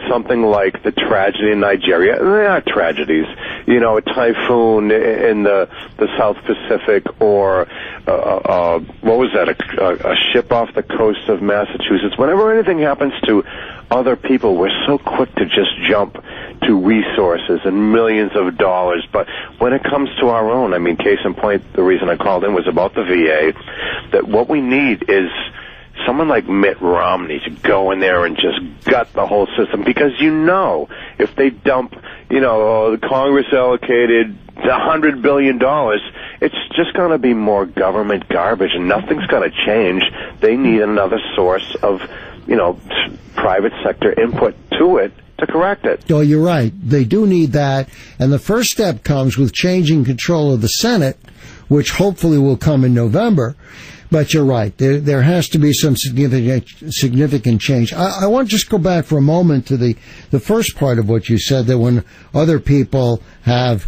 something like the tragedy in Nigeria, they are tragedies. A typhoon in the South Pacific, or what was that, a ship off the coast of Massachusetts. Whenever anything happens to other people, we're so quick to just jump to resources and millions of dollars. But when it comes to our own, I mean, case in point, the reason I called in was about the VA, that what we need is someone like Mitt Romney to go in there and just gut the whole system, because if they dump, the Congress allocated $100 billion, it's just going to be more government garbage, and nothing's going to change. they need another source of, private sector input to it to correct it. Oh, you're right. They do need that. And the first step comes with changing control of the Senate, which hopefully will come in November. But you're right. There has to be some significant change. I want to just go back for a moment to the first part of what you said, that when other people have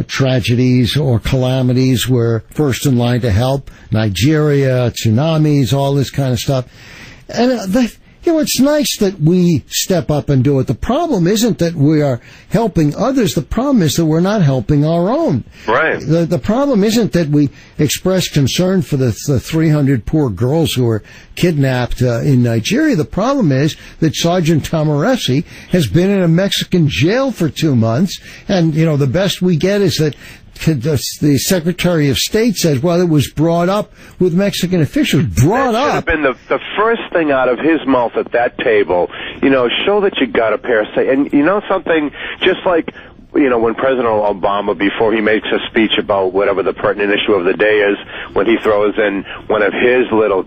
tragedies or calamities, we're first in line to help. Nigeria, tsunamis, all this kind of stuff. And it's nice that we step up and do it. The problem isn't that we are helping others. The problem is that we're not helping our own. Right. The problem isn't that we express concern for the 300 poor girls who were kidnapped in Nigeria. The problem is that Sergeant Tamaresi has been in a Mexican jail for 2 months, and, the best we get is that the Secretary of State says, well, it was brought up with Mexican officials. That should have been the first thing out of his mouth at that table. Show that you got a pair of and something, just like, when President Obama, before he makes a speech about whatever the pertinent issue of the day is, when he throws in one of his little,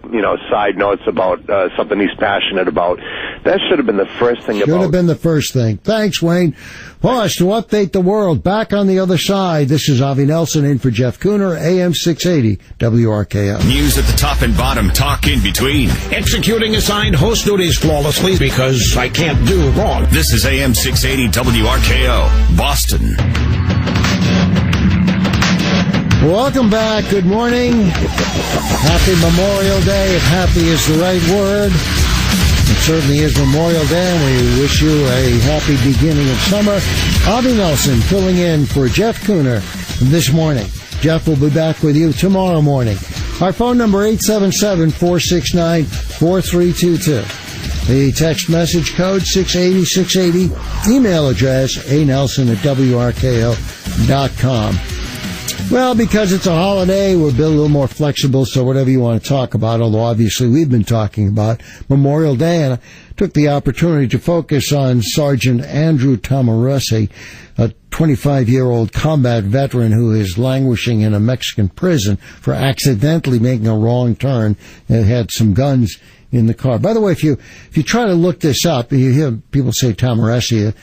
side notes about something he's passionate about, that should have been the first thing. Should have been the first thing. Thanks, Wayne. Pause to update the world. Back on the other side. This is Avi Nelson in for Jeff Kuhner, AM 680 WRKO. News at the top and bottom, talk in between. Executing assigned host duties flawlessly because I can't do wrong. This is AM 680 WRKO, Boston. Welcome back. Good morning. Happy Memorial Day, if happy is the right word. It certainly is Memorial Day, and we wish you a happy beginning of summer. Avi Nelson filling in for Jeff Kuhner this morning. Jeff will be back with you tomorrow morning. Our phone number, 877-469-4322. The text message code, 680-680. Email address, anelson@wrko.com. Well, because it's a holiday, we're a little more flexible, so whatever you want to talk about, although obviously we've been talking about Memorial Day, and I took the opportunity to focus on Sergeant Andrew Tamaresi, a 25-year-old combat veteran who is languishing in a Mexican prison for accidentally making a wrong turn and had some guns in the car. By the way, if you try to look this up, you hear people say Tamaresi.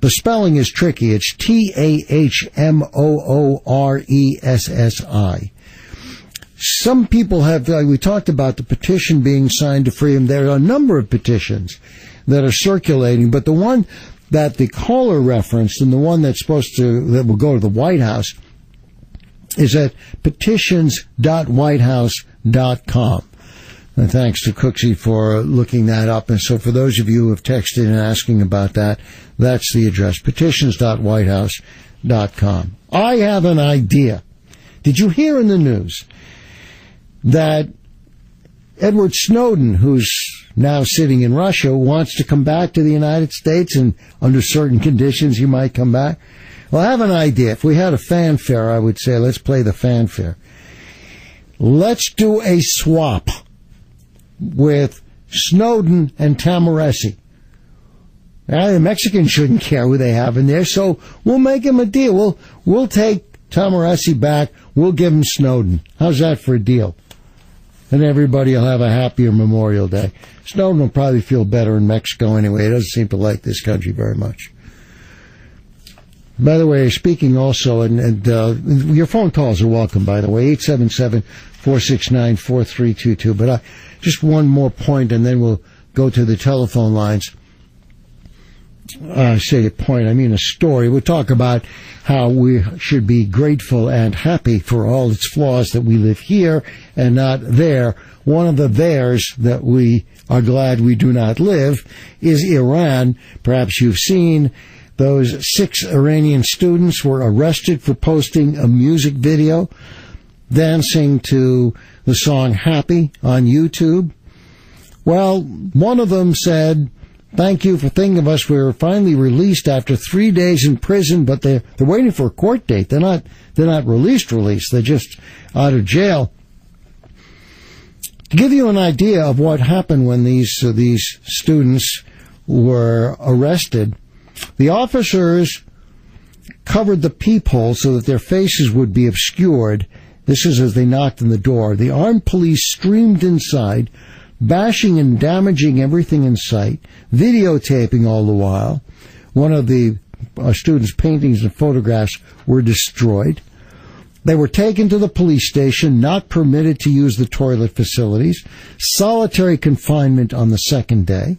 The spelling is tricky. It's Tahmooresi. Some people have, we talked about the petition being signed to free him. There are a number of petitions that are circulating, but the one that the caller referenced and the one that will go to the White House is at petitions.whitehouse.com. And thanks to Cooksey for looking that up. And so for those of you who have texted and asking about that, that's the address, petitions.whitehouse.com. I have an idea. Did you hear in the news that Edward Snowden, who's now sitting in Russia, wants to come back to the United States, and under certain conditions he might come back? Well, I have an idea. If we had a fanfare, I would say let's play the fanfare. Let's do a swap with Snowden and Tamaresi. The Mexicans shouldn't care who they have in there, so we'll make him a deal. We'll take Tamaresi back. We'll give him Snowden. How's that for a deal? And everybody will have a happier Memorial Day. Snowden will probably feel better in Mexico anyway. He doesn't seem to like this country very much. By the way, speaking also, and your phone calls are welcome, by the way, 877-469-4322. But just one more point, and then we'll go to the telephone lines. I say a point, I mean a story. We'll talk about how we should be grateful and happy for all its flaws that we live here and not there. One of the theirs that we are glad we do not live is Iran. Perhaps you've seen those 6 Iranian students were arrested for posting a music video dancing to the song Happy on YouTube. Well, one of them said, "Thank you for thinking of us. We were finally released after 3 days in prison," but they're waiting for a court date. They're not released. They're just out of jail. To give you an idea of what happened when these students were arrested, the officers covered the peephole so that their faces would be obscured, This is as they knocked on the door. The armed police streamed inside, bashing and damaging everything in sight, videotaping all the while. One of the students' paintings and photographs were destroyed. They were taken to the police station, not permitted to use the toilet facilities, solitary confinement on the second day,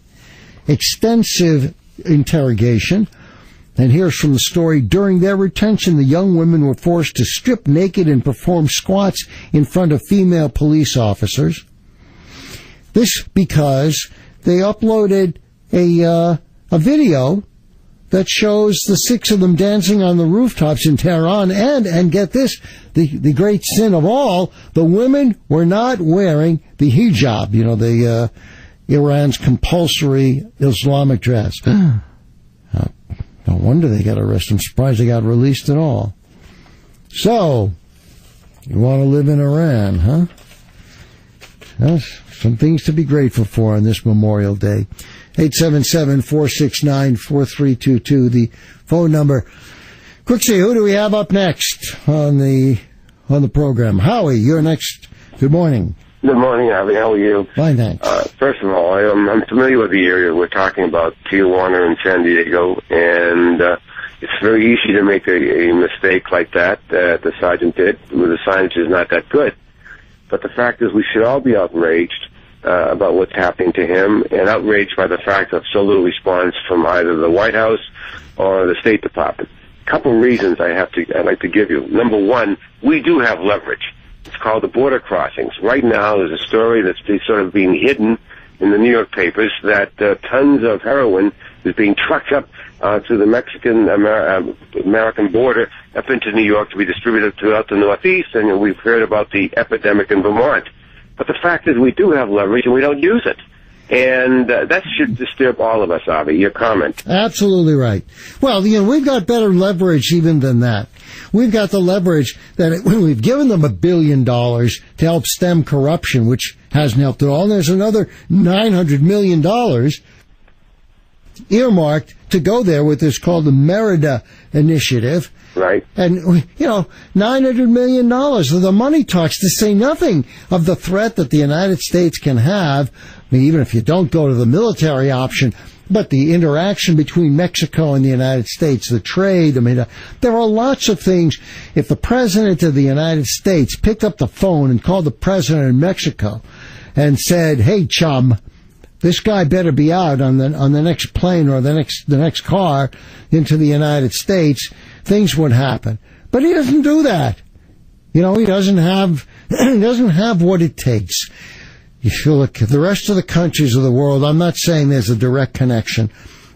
extensive interrogation. And here's from the story. During their retention, the young women were forced to strip naked and perform squats in front of female police officers. This because they uploaded a video that shows the 6 of them dancing on the rooftops in Tehran. And get this, the great sin of all, the women were not wearing the hijab, the Iran's compulsory Islamic dress. No wonder they got arrested. I'm surprised they got released at all. So, you want to live in Iran, huh? Well, some things to be grateful for on this Memorial Day. 877-469-4322, the phone number. Quicksy, who do we have up next on the program? Howie, you're next. Good morning. Good morning, Abby. How are you? Fine, thanks. First of all, I'm familiar with the area. We're talking about Tijuana and San Diego, and it's very easy to make a mistake like that the sergeant did, where the signage is not that good. But the fact is we should all be outraged about what's happening to him, and outraged by the fact of so little response from either the White House or the State Department. A couple of reasons I'd like to give you. Number one, we do have leverage. It's called the border crossings. Right now, there's a story that's sort of being hidden in the New York papers that tons of heroin is being trucked up to the Mexican-American border up into New York to be distributed throughout the Northeast, and we've heard about the epidemic in Vermont. But the fact is we do have leverage, and we don't use it. And that should disturb all of us, Avi. Your comment. Absolutely right. Well, we've got better leverage even than that. We've got the leverage that we've given them $1 billion to help stem corruption, which hasn't helped at all. And there's another $900 million earmarked to go there with this called the Merida Initiative. Right. And, $900 million. The money talks, to say nothing of the threat that the United States can have, even if you don't go to the military option, but the interaction between Mexico and the United States, the trade, there are lots of things. If the President of the United States picked up the phone and called the President of Mexico and said, hey, chum, this guy better be out on the next plane or the next car into the United States, things would happen. But he doesn't do that. He doesn't have what it takes. If you look at the rest of the countries of the world, I'm not saying there's a direct connection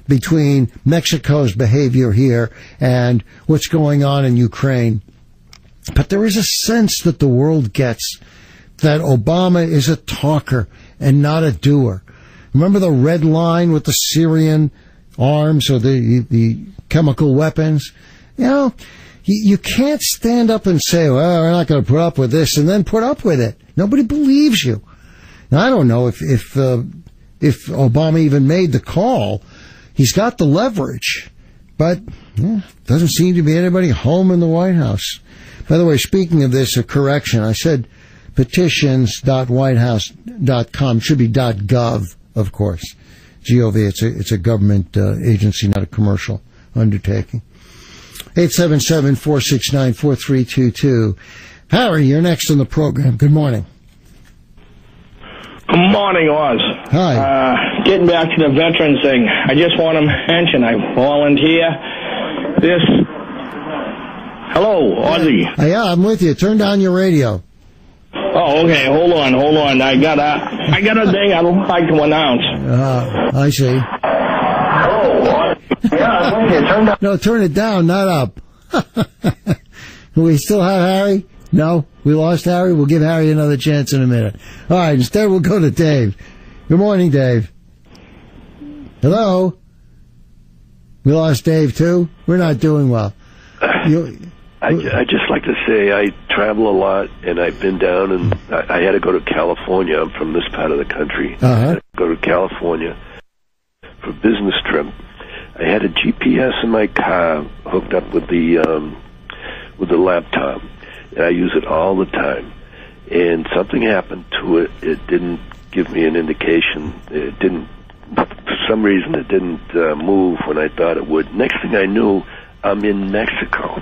between Mexico's behavior here and what's going on in Ukraine. But there is a sense that the world gets that Obama is a talker and not a doer. Remember the red line with the Syrian arms or the chemical weapons? You can't stand up and say, well, we're not going to put up with this, and then put up with it. Nobody believes you. Now, I don't know if Obama even made the call. He's got the leverage, but doesn't seem to be anybody home in the White House. By the way, speaking of this, a correction. I said petitions.whitehouse.com. It should be .gov, of course. GOV. It's a government agency, not a commercial undertaking. 877-469-4322. Harry, you're next on the program. Good morning. Good morning, Oz. Hi. Getting back to the veterans thing, I just want to mention I volunteer this. Hello, Ozzy. Yeah, I'm with you. Turn down your radio. Oh, okay. Hold on. I got a thing I'd like to announce. I see. No, turn it down, not up. Do we still have Harry? No? We lost Harry? We'll give Harry another chance in a minute. All right, instead we'll go to Dave. Good morning, Dave. Hello? We lost Dave, too? We're not doing well. I just like to say I travel a lot, and I've been down, and I had to go to California. I'm from this part of the country. I had to go to California for a business trip. I had a GPS in my car hooked up with the laptop, and I use it all the time. And something happened to it. It didn't give me an indication. It didn't, for some reason, it didn't move when I thought it would. Next thing I knew, I'm in Mexico.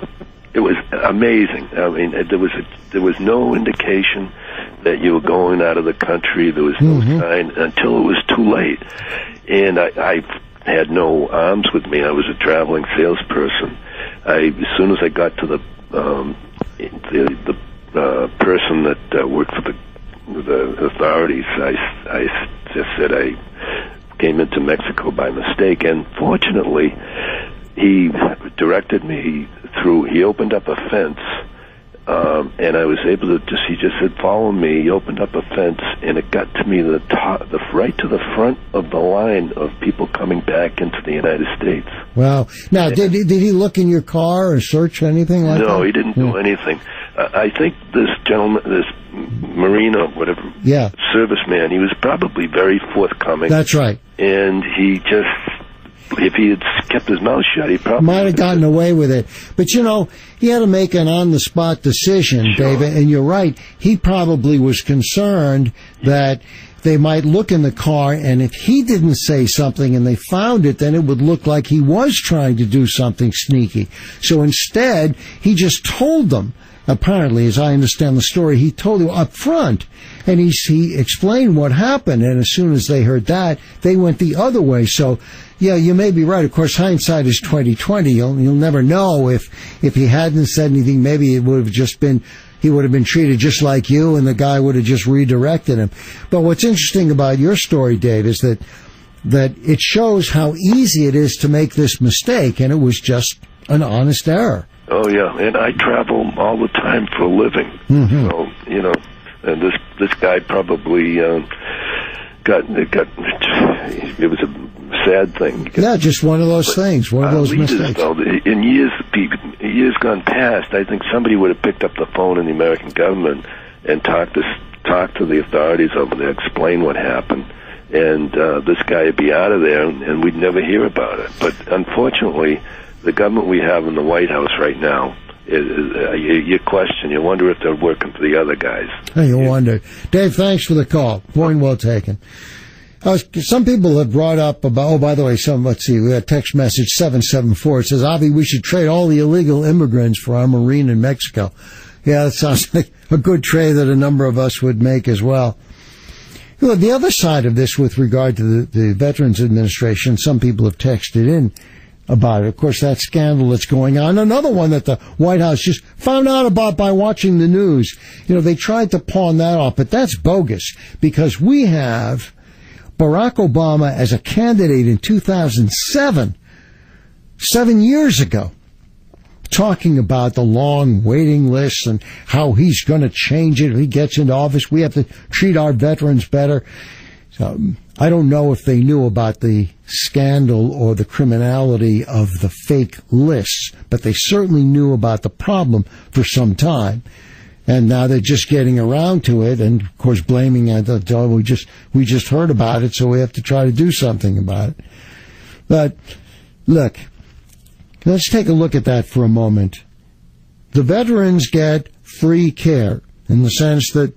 It was amazing. I mean, there was no indication that you were going out of the country. There was no sign until it was too late. And I had no arms with me. I was a traveling salesperson. As soon as I got to the person that worked for the authorities, I just said I came into Mexico by mistake. And fortunately, he directed me through. He opened up a fence. And I was able to he just said, follow me. He opened up a fence, and it got to me right to the front of the line of people coming back into the United States. Wow. Now, did he look in your car or search anything like that? No, he didn't do anything. I think this gentleman, this Marine or whatever, serviceman, he was probably very forthcoming. That's right. And he just, if he had kept his mouth shut, he probably might have gotten away with it. But, you know, he had to make an on-the-spot decision, David, and you're right. He probably was concerned that they might look in the car, and if he didn't say something and they found it, then it would look like he was trying to do something sneaky. So instead, he just told them. Apparently, as I understand the story, he told you up front, and he explained what happened, and as soon as they heard that, they went the other way. So, yeah, you may be right. Of course, hindsight is 20/20. You'll never know if he hadn't said anything. Maybe it would have just been, he would have been treated just like you, and the guy would have just redirected him. But what's interesting about your story, Dave, is that it shows how easy it is to make this mistake, and it was just an honest error. Oh, yeah, and I travel all the time for a living. Mm-hmm. So, you know, and this guy probably it was a sad thing. Yeah, just one of those things, one of those mistakes. Though, in years gone past, I think somebody would have picked up the phone in the American government and talked to the authorities over there, explain what happened, and this guy would be out of there, and we'd never hear about it. But unfortunately, the government we have in the White House right now, you question, you wonder if they're working for the other guys. Hey, you wonder. Dave, thanks for the call. Point well taken. Some people have brought up about, by the way, let's see, we had text message 774. It says, Avi, we should trade all the illegal immigrants for our Marine in Mexico. Yeah, that sounds like a good trade that a number of us would make as well. You know, the other side of this with regard to the Veterans Administration, some people have texted in about it. Of course, that scandal that's going on. Another one that the White House just found out about by watching the news. You know, they tried to pawn that off, but that's bogus because we have Barack Obama as a candidate in 2007, 7 years ago, talking about the long waiting lists and how he's going to change it if he gets into office. We have to treat our veterans better. So, I don't know if they knew about the scandal or the criminality of the fake lists, but they certainly knew about the problem for some time. And now they're just getting around to it, and of course blaming it. We just heard about it, so we have to try to do something about it. But look, let's take a look at that for a moment. The veterans get free care in the sense that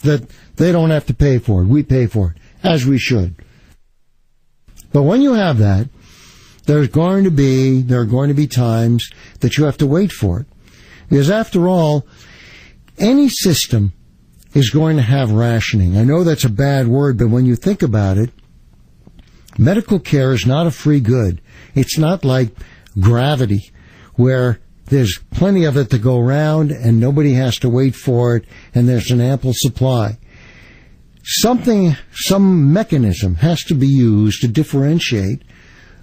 that they don't have to pay for it. We pay for it, as we should. But when you have that, there are going to be times that you have to wait for it. Because after all, any system is going to have rationing. I know that's a bad word, but when you think about it, medical care is not a free good. It's not like gravity, where there's plenty of it to go around and nobody has to wait for it and there's an ample supply. Some mechanism has to be used to differentiate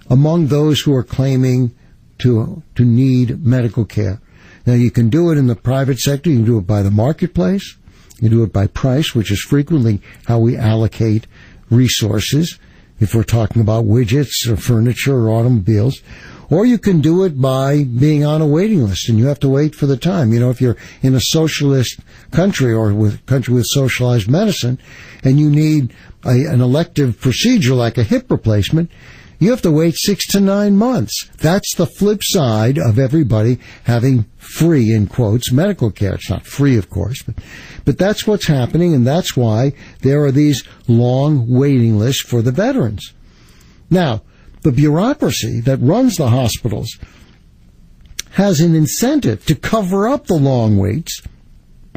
among those who are claiming to need medical care. Now, you can do it in the private sector. You can do it by the marketplace. You can do it by price, which is frequently how we allocate resources if we're talking about widgets or furniture or automobiles. Or you can do it by being on a waiting list, and you have to wait for the time. You know, if you're in a socialist country or with country with socialized medicine, and you need an elective procedure like a hip replacement, you have to wait 6 to 9 months. That's the flip side of everybody having free, in quotes, medical care. It's not free, of course, but that's what's happening, and that's why there are these long waiting lists for the veterans. Now, the bureaucracy that runs the hospitals has an incentive to cover up the long waits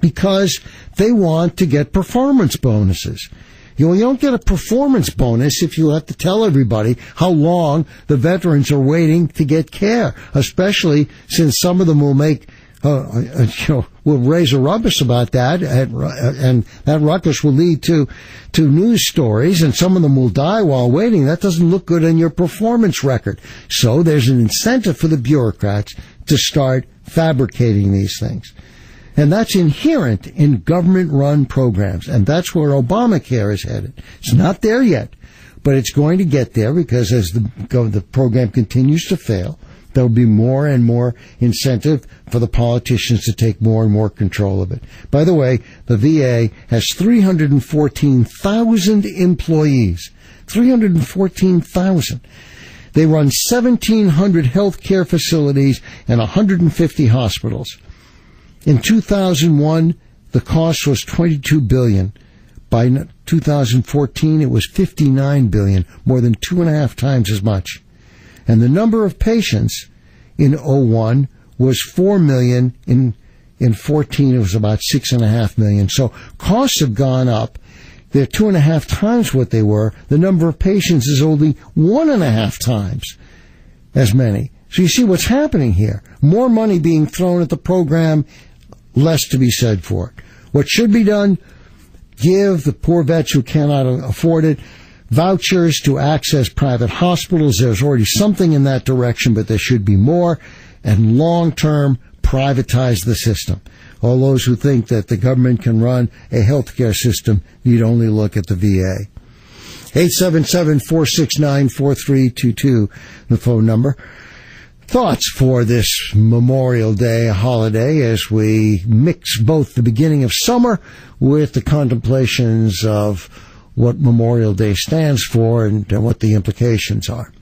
because they want to get performance bonuses. You don't get a performance bonus if you have to tell everybody how long the veterans are waiting to get care, especially since some of them will make, will raise a ruckus about that, and that ruckus will lead to news stories, and some of them will die while waiting. That doesn't look good on your performance record. So there's an incentive for the bureaucrats to start fabricating these things. And that's inherent in government-run programs, and that's where Obamacare is headed. It's not there yet, but it's going to get there because as the program continues to fail, there will be more and more incentive for the politicians to take more and more control of it. By the way, the VA has 314,000 employees. 314,000. They run 1,700 health care facilities and 150 hospitals. In 2001, the cost was $22 billion. By 2014, it was $59 billion, more than 2.5 times as much. And the number of patients in 2001 was 4 million. In 14, it was about 6.5 million. So costs have gone up. They're 2.5 times what they were. The number of patients is only 1.5 times as many. So you see what's happening here. More money being thrown at the program, less to be said for it. What should be done, give the poor vets who cannot afford it vouchers to access private hospitals. There's already something in that direction, but there should be more. And long-term, privatize the system. All those who think that the government can run a healthcare system need only look at the VA. 877-469-4322, the phone number. Thoughts for this Memorial Day holiday as we mix both the beginning of summer with the contemplations of what Memorial Day stands for and what the implications are.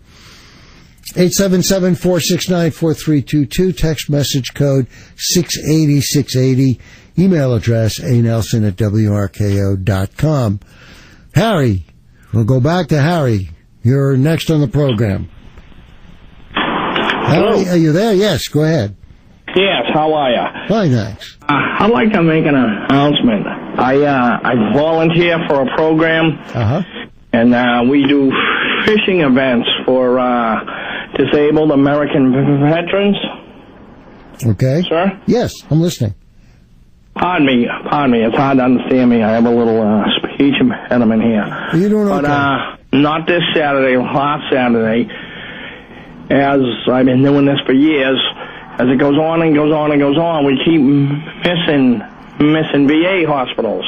877-469-4322, text message code 680-680, email address anelson@wrko.com. Harry, we'll go back to Harry. You're next on the program. Hello. Harry, are you there? Yes, go ahead. Yes, how are you? Fine, thanks. I'd like to make an announcement. I volunteer for a program, and we do fishing events for disabled American veterans. Okay. Sir? Yes, I'm listening. Pardon me. It's hard to understand me. I have a little speech impediment here. You're doing okay. But not this Saturday, last Saturday. As I've been doing this for years, as it goes on and goes on and goes on, we keep missing VA hospitals.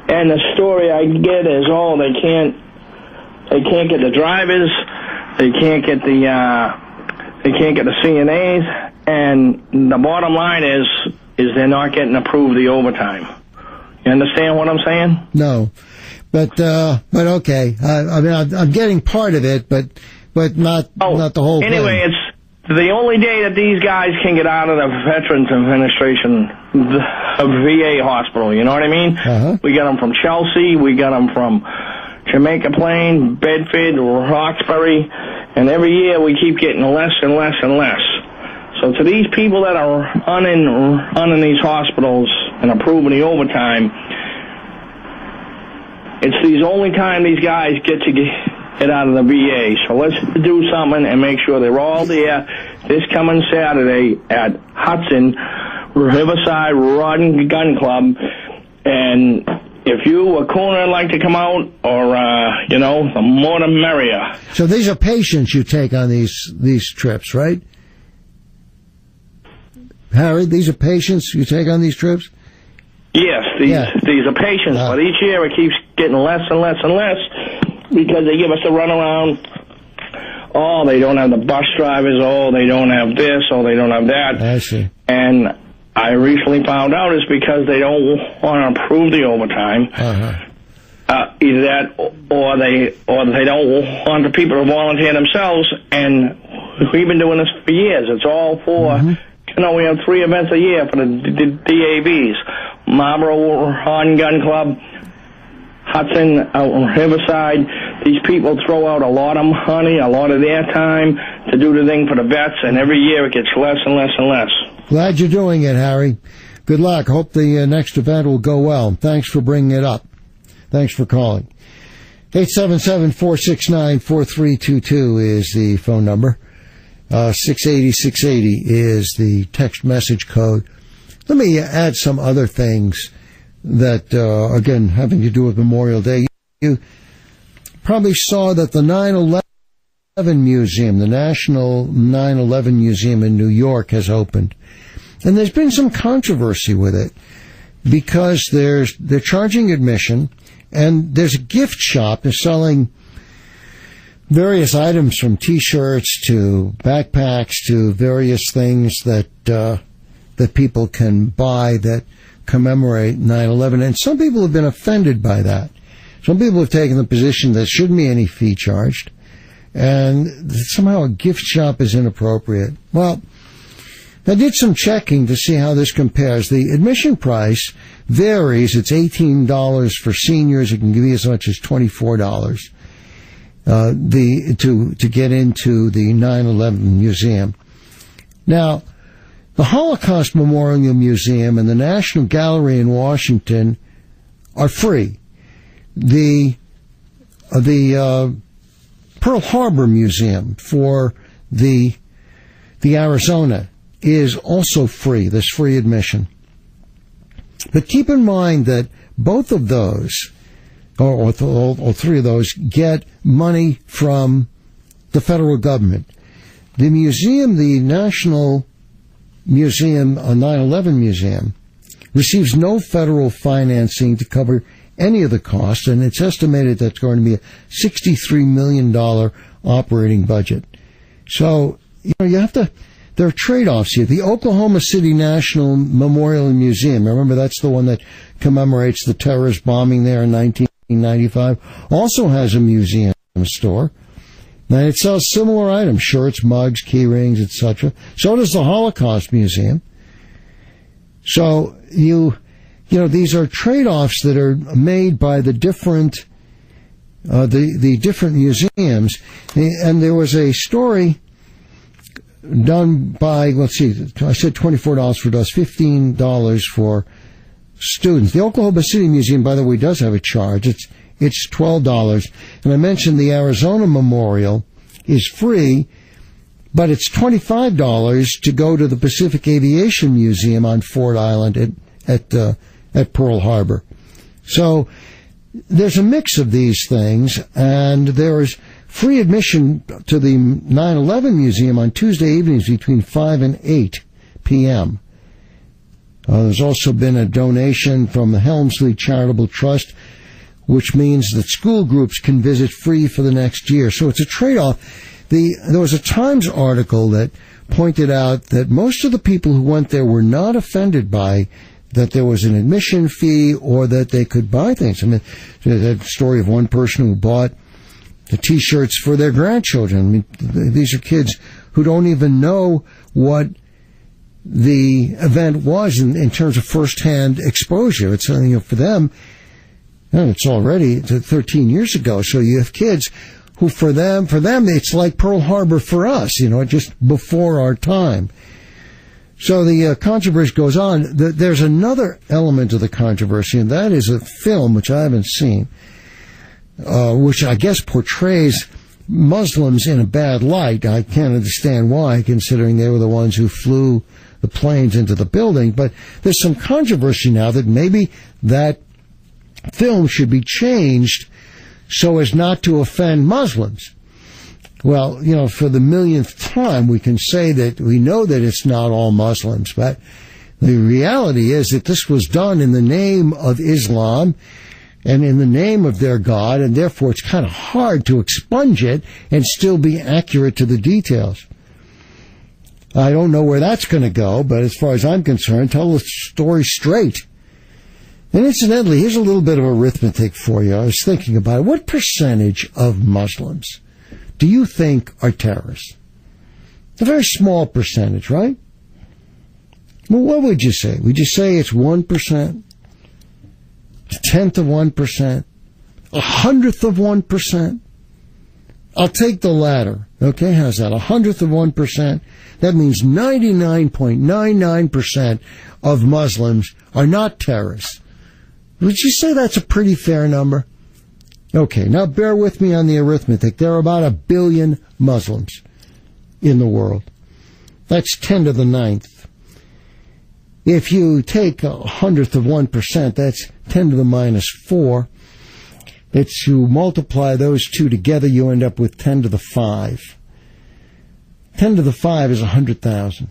And the story I get is, they can't get the drivers, they can't get the CNAs, and the bottom line is they're not getting approved the overtime. You understand what I'm saying? No, but okay. I mean, I'm getting part of it, but not the whole thing. Anyway, it's the only day that these guys can get out of the Veterans Administration VA hospital, you know what I mean? We got them from Chelsea, we got them from Jamaica Plain, Bedford, Roxbury, and every year we keep getting less and less and less. So to these people that are running these hospitals and approving the overtime, it's the only time these guys get out of the VA. So let's do something and make sure they're all there this coming Saturday at Hudson Riverside Rod and Gun Club. And if you or Kuhner like to come out, or the more the merrier. So these are patients you take on these trips, right? Harry, these are patients you take on these trips? Yes, these are patients, but each year it keeps getting less and less and less because they give us a runaround. Oh, they don't have the bus drivers. Oh, they don't have this. Oh, they don't have that. I see. And I recently found out it's because they don't want to approve the overtime. Either that, or they don't want the people to volunteer themselves. And we've been doing this for years. It's all for, we have 3 events a year for the DABs. Marlboro Horn Gun Club, Hudson out on Riverside. These people throw out a lot of money, a lot of their time to do the thing for the vets, and every year it gets less and less and less. Glad you're doing it, Harry. Good luck. Hope the next event will go well. Thanks for bringing it up. Thanks for calling. 877-469-4322 is the phone number. 680-680 is the text message code. Let me add some other things that, again, having to do with Memorial Day. You probably saw that the 9/11 Museum, the National 9/11 Museum in New York, has opened. And there's been some controversy with it because they're charging admission, and there's a gift shop. They're selling various items from T-shirts to backpacks to various things that people can buy that commemorate 9/11. And some people have been offended by that. Some people have taken the position that shouldn't be any fee charged, and somehow a gift shop is inappropriate. Well, I did some checking to see how this compares. The admission price varies. It's $18 for seniors. It can be as much as $24 to get into the 9/11 Museum. Now, the Holocaust Memorial Museum and the National Gallery in Washington are free. The Pearl Harbor Museum for the Arizona is also free. There's free admission. But keep in mind that both of those, or 3 of those, get money from the federal government. The museum, the National Museum, 9/11 Museum, receives no federal financing to cover any of the costs, and it's estimated that's going to be a $63 million operating budget. So, you have to, there are trade-offs here. The Oklahoma City National Memorial Museum, remember that's the one that commemorates the terrorist bombing there in 1995, also has a museum store. And it sells similar items, shirts, mugs, key rings, etc. So does the Holocaust Museum. So these are trade-offs that are made by the different different museums. And there was a story done by, let's see, I said $24 for adults, $15 for students. The Oklahoma City Museum, by the way, does have a charge. It's $12. And I mentioned the Arizona Memorial is free, but it's $25 to go to the Pacific Aviation Museum on Ford Island at Pearl Harbor. So there's a mix of these things, and there is free admission to the 9/11 Museum on Tuesday evenings between 5 and 8 p.m. There's also been a donation from the Helmsley Charitable Trust, which means that school groups can visit free for the next year. So it's a trade-off. There was a Times article that pointed out that most of the people who went there were not offended by that there was an admission fee or that they could buy things. I mean, there's a story of one person who bought the T-shirts for their grandchildren. I mean, these are kids who don't even know what the event was in terms of first-hand exposure. It's for them, it's already 13 years ago. So you have kids who, for them, it's like Pearl Harbor for us. Just before our time. So the controversy goes on. There's another element of the controversy, and that is a film which I haven't seen, which I guess portrays Muslims in a bad light. I can't understand why, considering they were the ones who flew the planes into the building. But there's some controversy now that maybe that film should be changed so as not to offend Muslims. Well, for the millionth time, we can say that we know that it's not all Muslims, but the reality is that this was done in the name of Islam and in the name of their God, and therefore it's kind of hard to expunge it and still be accurate to the details. I don't know where that's going to go, but as far as I'm concerned, tell the story straight. And incidentally, here's a little bit of arithmetic for you. I was thinking about it. What percentage of Muslims do you think are terrorists? A very small percentage, right? Well, what would you say? Would you say it's 1%? A tenth of 1%? 100th of 1%? I'll take the latter. Okay, how's that? 100th of 1%. That means 99.99% of Muslims are not terrorists. Would you say that's a pretty fair number? Okay, now bear with me on the arithmetic. There are about 1 billion Muslims in the world. That's 10 to the 9th. If you take 100th of 1%, that's 10 to the minus 4. If you multiply those two together, you end up with 10 to the 5. 10 to the 5 is 100,000.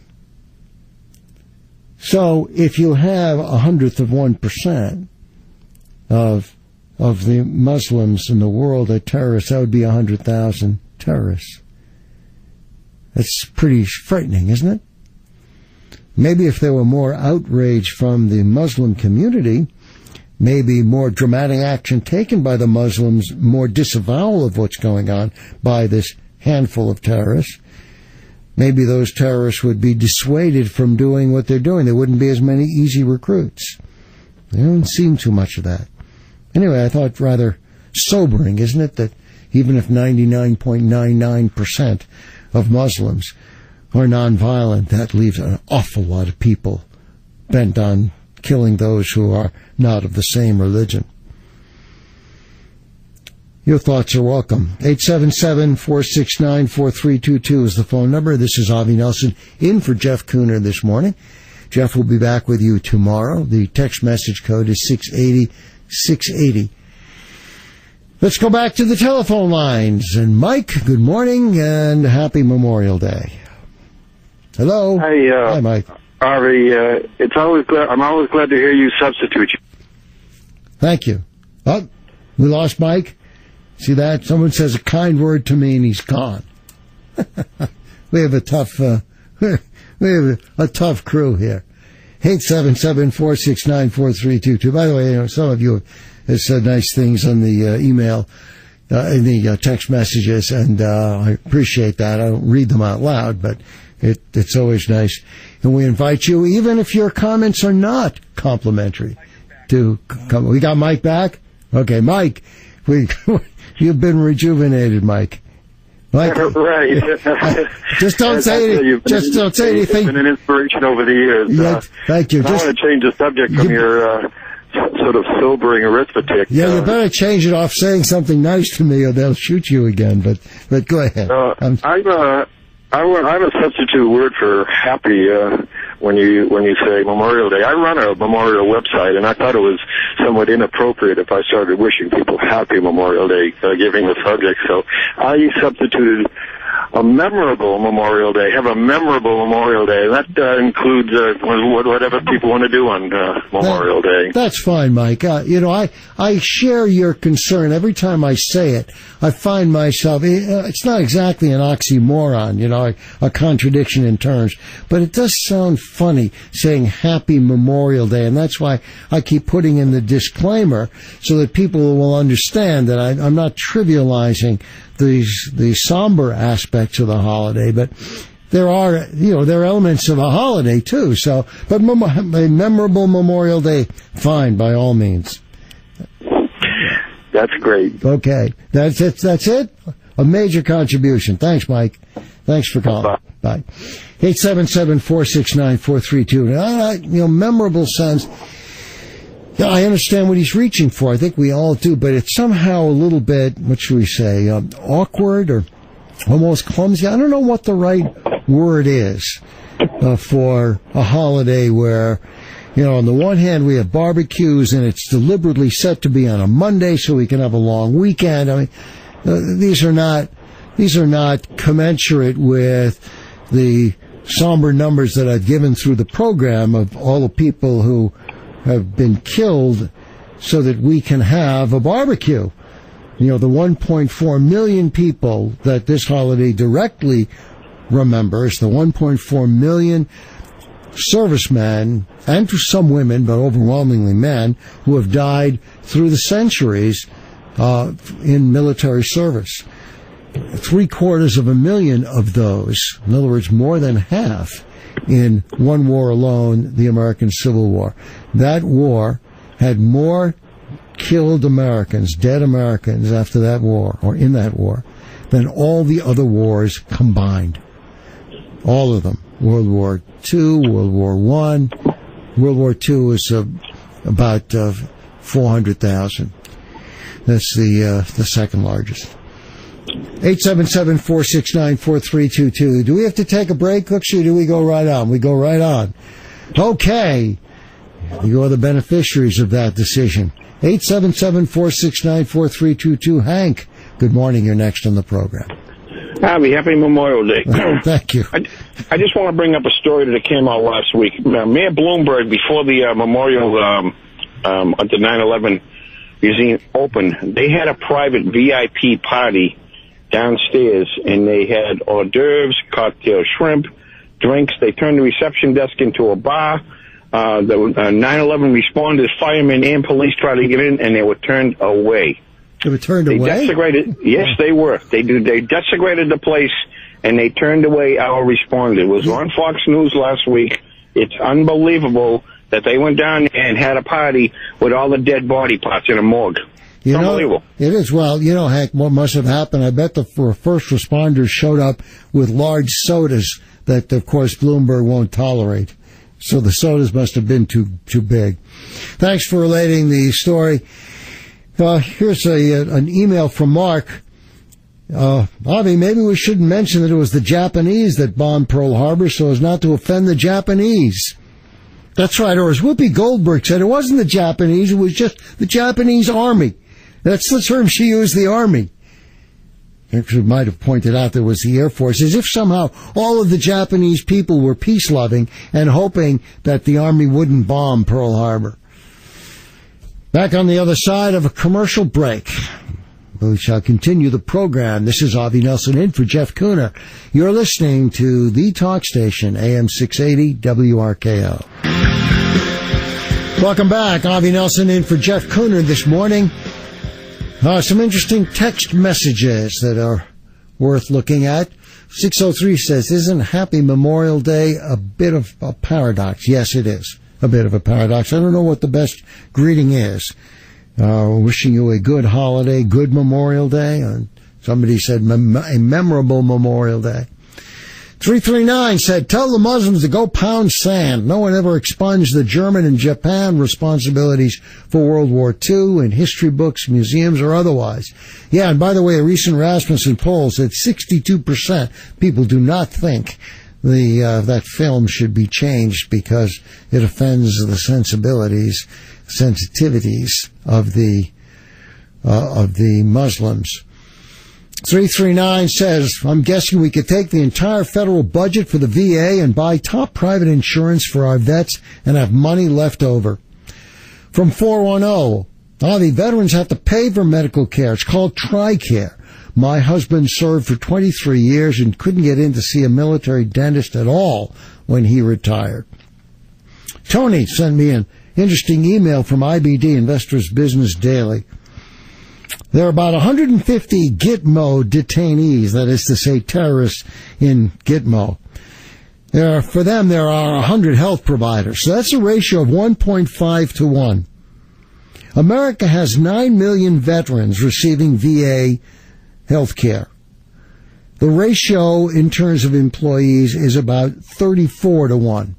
So if you have 100th of 1% of the Muslims in the world are terrorists, that would be 100,000 terrorists. That's pretty frightening, isn't it? Maybe if there were more outrage from the Muslim community, maybe more dramatic action taken by the Muslims, more disavowal of what's going on by this handful of terrorists, maybe those terrorists would be dissuaded from doing what they're doing. There wouldn't be as many easy recruits. There don't seem too much of that. Anyway, I thought rather sobering, isn't it, that even if 99.99% of Muslims are nonviolent, that leaves an awful lot of people bent on killing those who are not of the same religion. Your thoughts are welcome. 877-469-4322 is the phone number. This is Avi Nelson in for Jeff Kuhner this morning. Jeff will be back with you tomorrow. The text message code is 680-680. Let's go back to the telephone lines. And Mike, good morning and happy Memorial Day. Hello. Hi, Mike. Avi, I'm always glad to hear you substitute. Thank you. Oh, we lost Mike. See that? Someone says a kind word to me and he's gone. We have a tough crew here. 877-469-4322. By the way, some of you have said nice things on the email, in the text messages, and I appreciate that. I don't read them out loud, but it's always nice. And we invite you, even if your comments are not complimentary, to come. We got Mike back? Okay, Mike, you've been rejuvenated, Mike. Mike, right. Just don't say anything. Just don't say anything. You've been an inspiration over the years. Thank you. I want to change the subject from your sort of sobering arithmetic. Yeah, you better change it off saying something nice to me, or they'll shoot you again. But go ahead. I'm a substitute word for happy when you say Memorial Day. I run a memorial website, and I thought it was somewhat inappropriate if I started wishing people happy Memorial Day, giving the subject. So I substituted a memorable Memorial Day. Have a memorable Memorial Day. That includes whatever people want to do on Memorial Day. That's fine, Mike. I share your concern. Every time I say it, I find myself, it's not exactly an oxymoron, a contradiction in terms, but it does sound funny saying Happy Memorial Day, and that's why I keep putting in the disclaimer so that people will understand that I'm not trivializing the somber aspects of the holiday, but there are elements of a holiday too. So, but a memorable Memorial Day, fine, by all means. That's great. Okay, that's it. That's it. A major contribution. Thanks, Mike. Thanks for calling. Bye. 877-469-432. Memorable sense. Yeah, I understand what he's reaching for. I think we all do, but it's somehow a little bit, what should we say, awkward or almost clumsy. I don't know what the right word is for a holiday where, on the one hand we have barbecues and it's deliberately set to be on a Monday so we can have a long weekend. I mean, these are not commensurate with the somber numbers that I've given through the program of all the people who have been killed so that we can have a barbecue. The 1.4 million people that this holiday directly remembers, the 1.4 million servicemen, and to some women, but overwhelmingly men, who have died through the centuries in military service. 750,000 of those, in other words, more than half, in one war alone, the American Civil War. That war had more killed Americans, dead Americans after that war, or in that war, than all the other wars combined. All of them. World War II, World War I. World War II was about 400,000. That's the second largest. 877-469-4322. Do we have to take a break, Cooks, or do we go right on? We go right on. Okay. You are the beneficiaries of that decision. 877-469-4322. Hank, good morning. You're next on the program. Happy Memorial Day. Thank you. I just want to bring up a story that came out last week. Mayor Bloomberg, before the memorial at the 9/11 museum opened, they had a private VIP party downstairs, and they had hors d'oeuvres, cocktail shrimp, drinks. They turned the reception desk into a bar. The 9/11 responders, firemen, and police tried to get in, and they were turned away. They were turned away? Desecrated. Yes, they were. They desecrated the place, and they turned away our responders. It was on Fox News last week. It's unbelievable that they went down and had a party with all the dead body parts in a morgue. You unbelievable. It is. Well, Hank, what must have happened, I bet the first responders showed up with large sodas that, of course, Bloomberg won't tolerate. So the sodas must have been too big. Thanks for relating the story. Here's an email from Mark. Avi, maybe we shouldn't mention that it was the Japanese that bombed Pearl Harbor so as not to offend the Japanese. That's right. Or as Whoopi Goldberg said, it wasn't the Japanese, it was just the Japanese army. That's the term she used, the army. She might have pointed out there was the Air Force, as if somehow all of the Japanese people were peace-loving and hoping that the army wouldn't bomb Pearl Harbor. Back on the other side of a commercial break. We shall continue the program. This is Avi Nelson in for Jeff Kuhner. You're listening to the talk station, AM 680 WRKO. Welcome back. Avi Nelson in for Jeff Kuhner this morning. Some interesting text messages that are worth looking at. 603 says, isn't Happy Memorial Day a bit of a paradox? Yes, it is a bit of a paradox. I don't know what the best greeting is. Wishing you a good holiday, good Memorial Day. Somebody said a memorable Memorial Day. 339 said, tell the Muslims to go pound sand. No one ever expunged the German and Japan responsibilities for World War II in history books, museums, or otherwise. Yeah, and by the way, a recent Rasmussen poll said 62% people do not think that film should be changed because it offends the sensitivities of the Muslims. 339 says, I'm guessing we could take the entire federal budget for the VA and buy top private insurance for our vets and have money left over. From 410, the veterans have to pay for medical care. It's called TRICARE. My husband served for 23 years and couldn't get in to see a military dentist at all when he retired. Tony sent me an interesting email from IBD, Investors Business Daily. There are about 150 Gitmo detainees, that is to say terrorists in Gitmo. For them, there are 100 health providers. So that's a ratio of 1.5 to 1. America has 9 million veterans receiving VA health care. The ratio in terms of employees is about 34 to 1.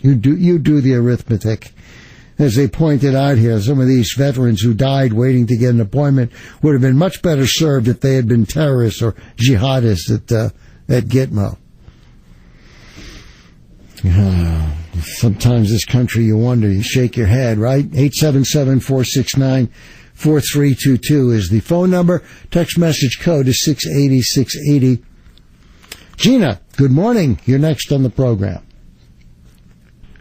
You do the arithmetic. As they pointed out here, some of these veterans who died waiting to get an appointment would have been much better served if they had been terrorists or jihadists at Gitmo. Sometimes this country, you wonder, you shake your head, right? 877-469-4322 is the phone number. Text message code is 680-680. Gina, good morning. You're next on the program.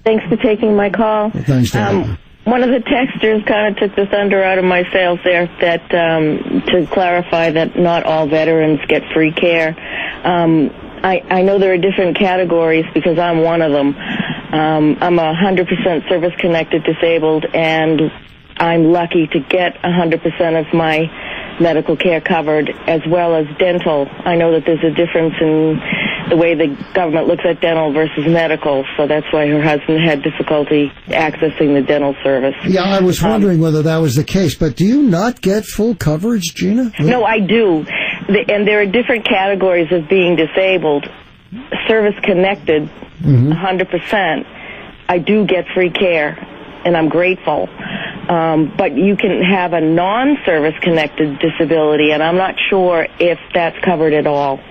Thanks for taking my call. Thanks, one of the texters kind of took the thunder out of my sails there to clarify that not all veterans get free care. I know there are different categories because I'm one of them. I'm 100% service-connected disabled, and I'm lucky to get 100% of my medical care covered, as well as dental. I know that there's a difference in the way the government looks at dental versus medical, so that's why her husband had difficulty accessing the dental service. Yeah, I was wondering whether that was the case, but do you not get full coverage, Gina? No, I do. And there are different categories of being disabled. Service-connected, 100%, I do get free care, and I'm grateful. But you can have a non-service-connected disability, and I'm not sure if that's covered at all.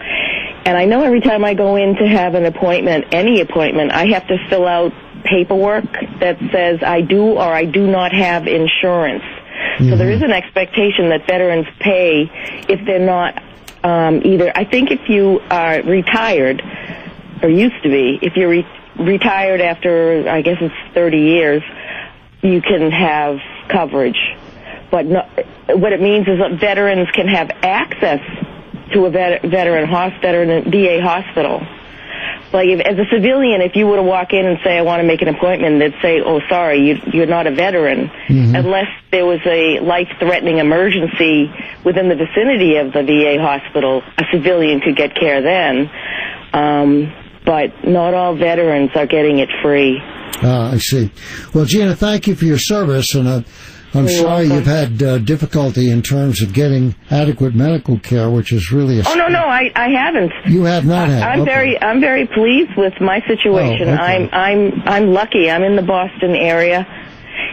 And I know every time I go in to have an appointment, any appointment, I have to fill out paperwork that says I do or I do not have insurance. So there is an expectation that veterans pay if they're not either. I think if you are retired, or used to be, if you're retired after, I guess it's 30 years, you can have coverage. But what it means is that veterans can have access to a veteran VA hospital. Like, as a civilian, if you were to walk in and say, I want to make an appointment, they'd say, oh, sorry, you're not a veteran. Unless there was a life-threatening emergency within the vicinity of the VA hospital, a civilian could get care then. But not all veterans are getting it free. I see. Well, Gina, thank you for your service, and I'm sorry you've had difficulty in terms of getting adequate medical care, which is really a... Oh, no, I haven't. You have not had. I'm very pleased with my situation. Oh, okay. I'm lucky. I'm in the Boston area,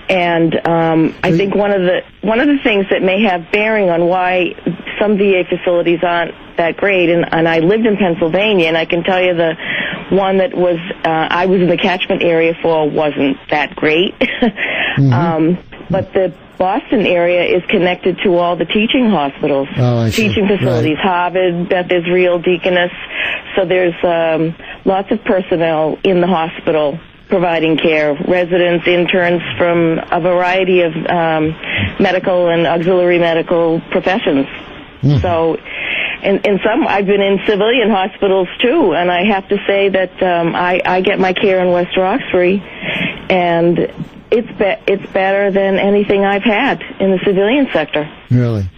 and I think one of the things that may have bearing on why some VA facilities aren't that great, and I lived in Pennsylvania, and I can tell you the one that was I was in the catchment area for wasn't that great. But the Boston area is connected to all the teaching hospitals, teaching facilities, right. Harvard, Beth Israel, Deaconess. So there's lots of personnel in the hospital providing care, residents, interns from a variety of medical and auxiliary medical professions. So, in some, I've been in civilian hospitals too, and I have to say that I get my care in West Roxbury, and it's better than anything I've had in the civilian sector. Really?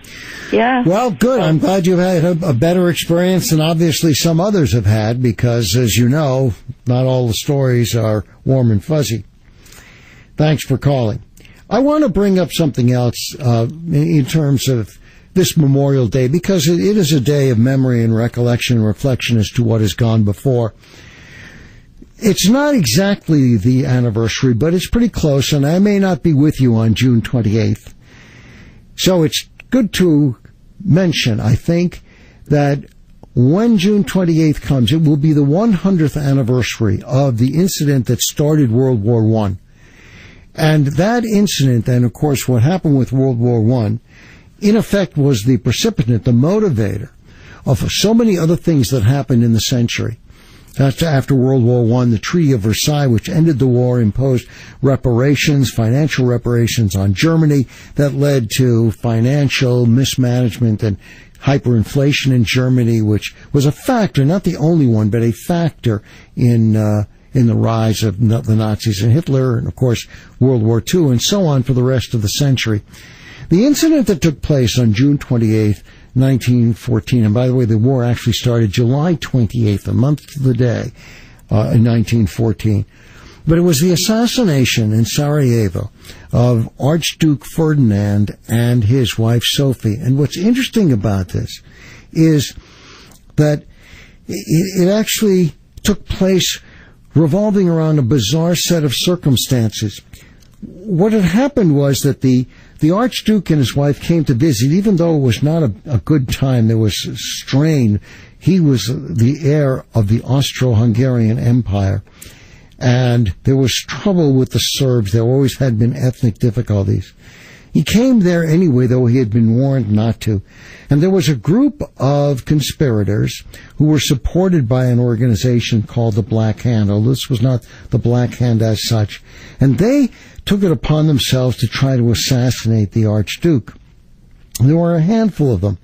Yeah. Well, good. I'm glad you've had a better experience than obviously some others have had, because, as you know, not all the stories are warm and fuzzy. Thanks for calling. I want to bring up something else in terms of this Memorial Day, because it is a day of memory and recollection and reflection as to what has gone before. It's not exactly the anniversary, but it's pretty close, and I may not be with you on June 28th. So it's good to mention, I think, that when June 28th comes, it will be the 100th anniversary of the incident that started World War I. And that incident, and of course what happened with World War I, in effect was the precipitant, the motivator of so many other things that happened in the century. After World War I, the Treaty of Versailles, which ended the war, imposed reparations, financial reparations on Germany that led to financial mismanagement and hyperinflation in Germany, which was a factor, not the only one, but a factor in the rise of the Nazis and Hitler, and of course World War II, and so on for the rest of the century. The incident that took place on June 28th, 1914, and by the way, the war actually started July 28th, a month to the day, in 1914. But it was the assassination in Sarajevo of Archduke Ferdinand and his wife Sophie. And what's interesting about this is that it actually took place revolving around a bizarre set of circumstances. What had happened was that the Archduke and his wife came to visit, even though it was not a good time. There was strain. He was the heir of the Austro-Hungarian Empire, and there was trouble with the Serbs. There always had been ethnic difficulties. He came there anyway, though he had been warned not to. And there was a group of conspirators who were supported by an organization called the Black Hand. Although this was not the Black Hand as such. And they took it upon themselves to try to assassinate the Archduke. There were a handful of them.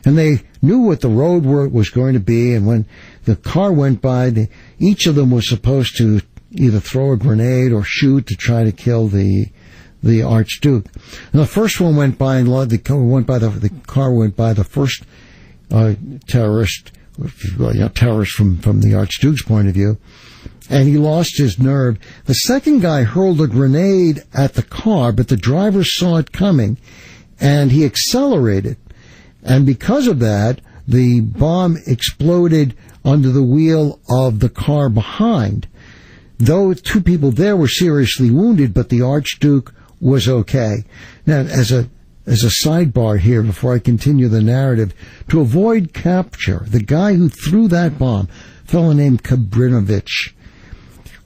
And they knew what the road was going to be, and when the car went by, each of them was supposed to either throw a grenade or shoot to try to kill the Archduke. And the first one went by, and the car went by the first terrorist from the Archduke's point of view, and he lost his nerve. The second guy hurled a grenade at the car, but the driver saw it coming, and he accelerated. And because of that, the bomb exploded under the wheel of the car behind. Though 2 people there were seriously wounded, but the Archduke was okay. Now, as a sidebar here, before I continue the narrative, to avoid capture, the guy who threw that bomb, a fellow named Kabrinovich,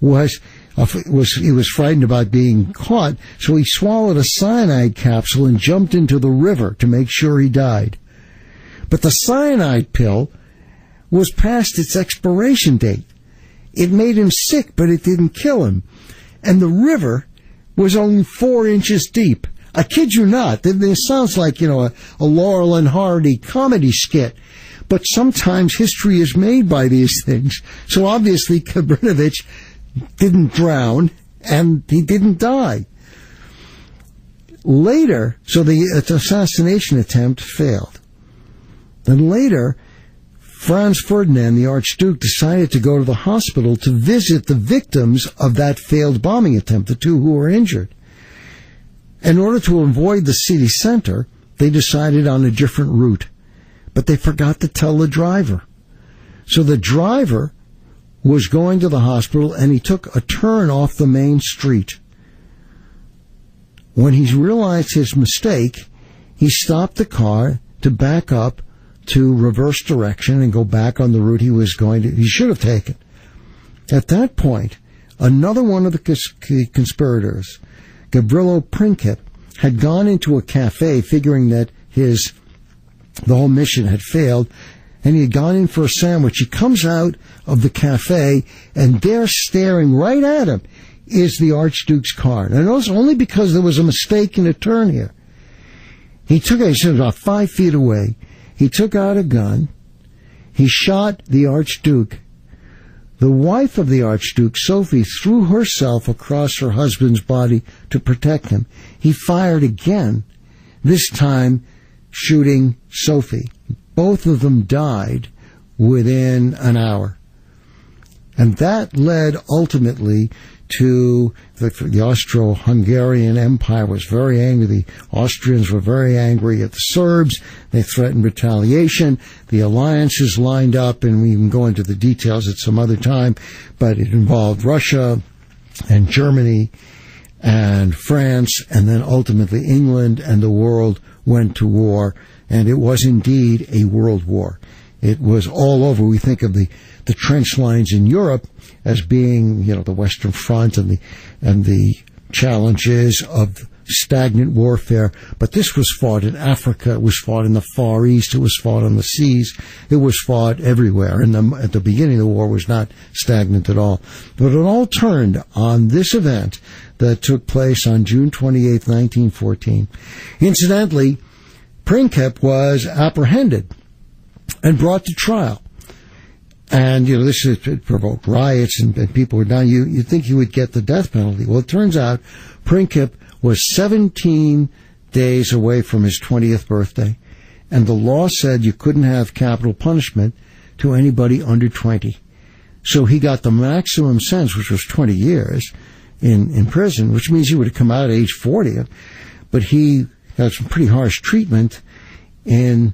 he was frightened about being caught, so he swallowed a cyanide capsule and jumped into the river to make sure he died. But the cyanide pill was past its expiration date. It made him sick, but it didn't kill him. And the river was only 4 inches deep. I kid you not. This sounds like, a Laurel and Hardy comedy skit. But sometimes history is made by these things. So obviously Kabrinovich didn't drown, and he didn't die. Later, so the assassination attempt failed. Then later, Franz Ferdinand, the Archduke, decided to go to the hospital to visit the victims of that failed bombing attempt, the 2 who were injured. In order to avoid the city center, they decided on a different route, but they forgot to tell the driver. So the driver was going to the hospital, and he took a turn off the main street. When he realized his mistake, he stopped the car to back up to reverse direction and go back on the route he should have taken. At that point, another one of the conspirators, Gavrilo Princip, had gone into a cafe figuring that the whole mission had failed, and he had gone in for a sandwich. He comes out of the cafe, and there, staring right at him, is the Archduke's car. And notice, only because there was a mistake in a turn here. He stood about 5 feet away. He took out a gun. He shot the Archduke. The wife of the Archduke, Sophie, threw herself across her husband's body to protect him. He fired again, this time shooting Sophie. Both of them died within an hour. And that led ultimately to the Austro-Hungarian Empire was very angry. The Austrians were very angry at the Serbs. They threatened retaliation. The alliances lined up, and we can go into the details at some other time, but it involved Russia and Germany and France, and then ultimately England, and the world went to war. And it was indeed a world war. It was all over. We think of the trench lines in Europe as being, the Western Front and the challenges of stagnant warfare. But this was fought in Africa. It was fought in the Far East. It was fought on the seas. It was fought everywhere. And at the beginning, the war was not stagnant at all. But it all turned on this event that took place on June 28, 1914. Incidentally, Princip was apprehended and brought to trial. And, it provoked riots and people were down. You'd think he would get the death penalty. Well, it turns out Princip was 17 days away from his 20th birthday, and the law said you couldn't have capital punishment to anybody under 20. So he got the maximum sentence, which was 20 years in prison, which means he would have come out at age 40. But he got some pretty harsh treatment in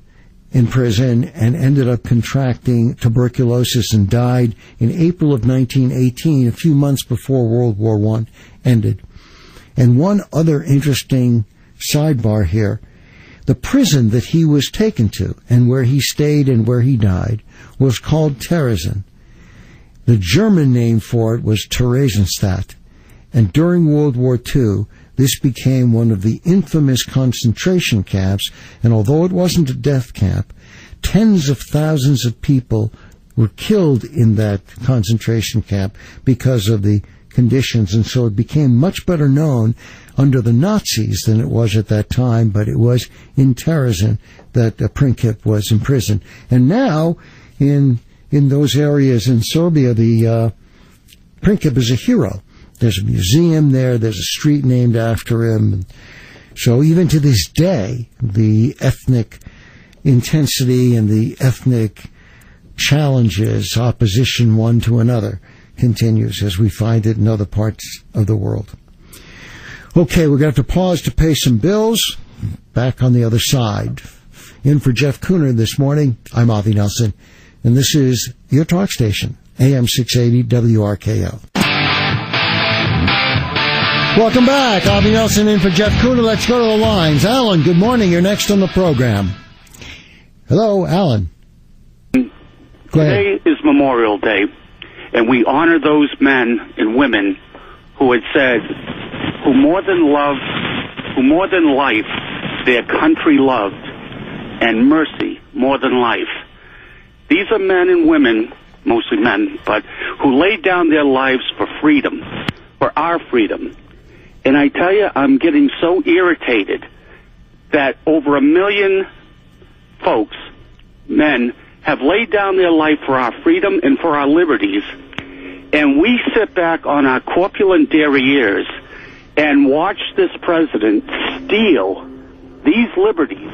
prison and ended up contracting tuberculosis and died in April of 1918, a few months before World War I ended. And one other interesting sidebar here, the prison that he was taken to and where he stayed and where he died was called Terezin. The German name for it was Theresienstadt. And during World War II, this became one of the infamous concentration camps, and although it wasn't a death camp, tens of thousands of people were killed in that concentration camp because of the conditions, and so it became much better known under the Nazis than it was at that time, but it was in Terezin that Princip was imprisoned. And now, in those areas in Serbia, the Princip is a hero. There's a museum there, there's a street named after him. So even to this day, the ethnic intensity and the ethnic challenges, opposition one to another, continues as we find it in other parts of the world. Okay, we're going to have to pause to pay some bills. Back on the other side. In for Jeff Kuhner this morning, I'm Avi Nelson, and this is your talk station, AM 680 WRKO. Welcome back. Avi Nelson in for Jeff Kuhner. Let's go to the lines. Alan, good morning. You're next on the program. Hello, Alan. Today is Memorial Day, and we honor those men and women who had said, who more than life, their country loved, and mercy more than life. These are men and women, mostly men, but who laid down their lives for freedom, for our freedom. And I tell you, I'm getting so irritated that over 1 million folks, men, have laid down their life for our freedom and for our liberties, and we sit back on our corpulent derrieres and watch this president steal these liberties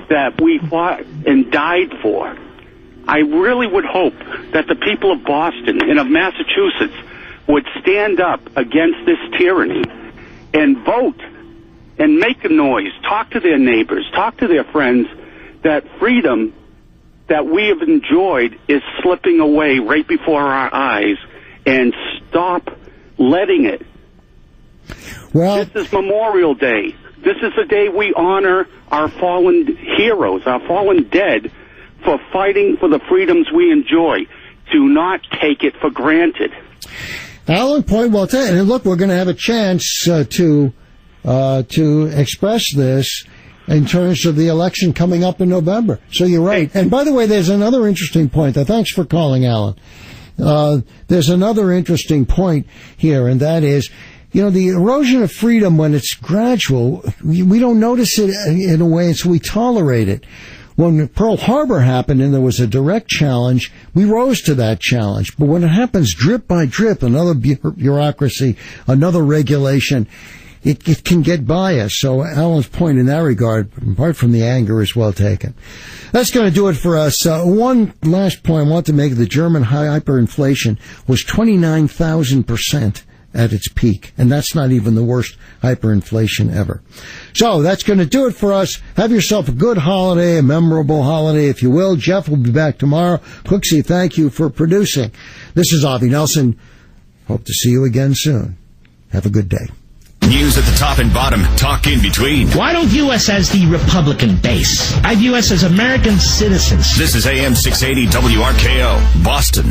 that we fought and died for. I really would hope that the people of Boston and of Massachusetts would stand up against this tyranny and vote and make a noise, talk to their neighbors, talk to their friends, that freedom that we have enjoyed is slipping away right before our eyes, and stop letting it. Well, this is Memorial Day. This is the day we honor our fallen heroes, our fallen dead, for fighting for the freedoms we enjoy. Do not take it for granted. Alan, point well taken. And look, we're going to have a chance to express this in terms of the election coming up in November. So you're right. And by the way, there's another interesting point. Thanks for calling, Alan. There's another interesting point here, and that is, the erosion of freedom, when it's gradual, we don't notice it in a way, and so we tolerate it. When Pearl Harbor happened and there was a direct challenge, we rose to that challenge. But when it happens drip by drip, another bureaucracy, another regulation, it can get by us. So Alan's point in that regard, apart from the anger, is well taken. That's going to do it for us. One last point I want to make. The German hyperinflation was 29,000% at its peak, and that's not even the worst hyperinflation ever. So that's going to do it for us. Have yourself a good holiday, a memorable holiday, if you will. Jeff will be back tomorrow. Cooksey, thank you for producing. This is Avi Nelson. Hope to see you again soon. Have a good day. News at the top and bottom, talk in between. Why don't view us as the Republican base? I view us as American citizens. This is AM 680 WRKO, Boston.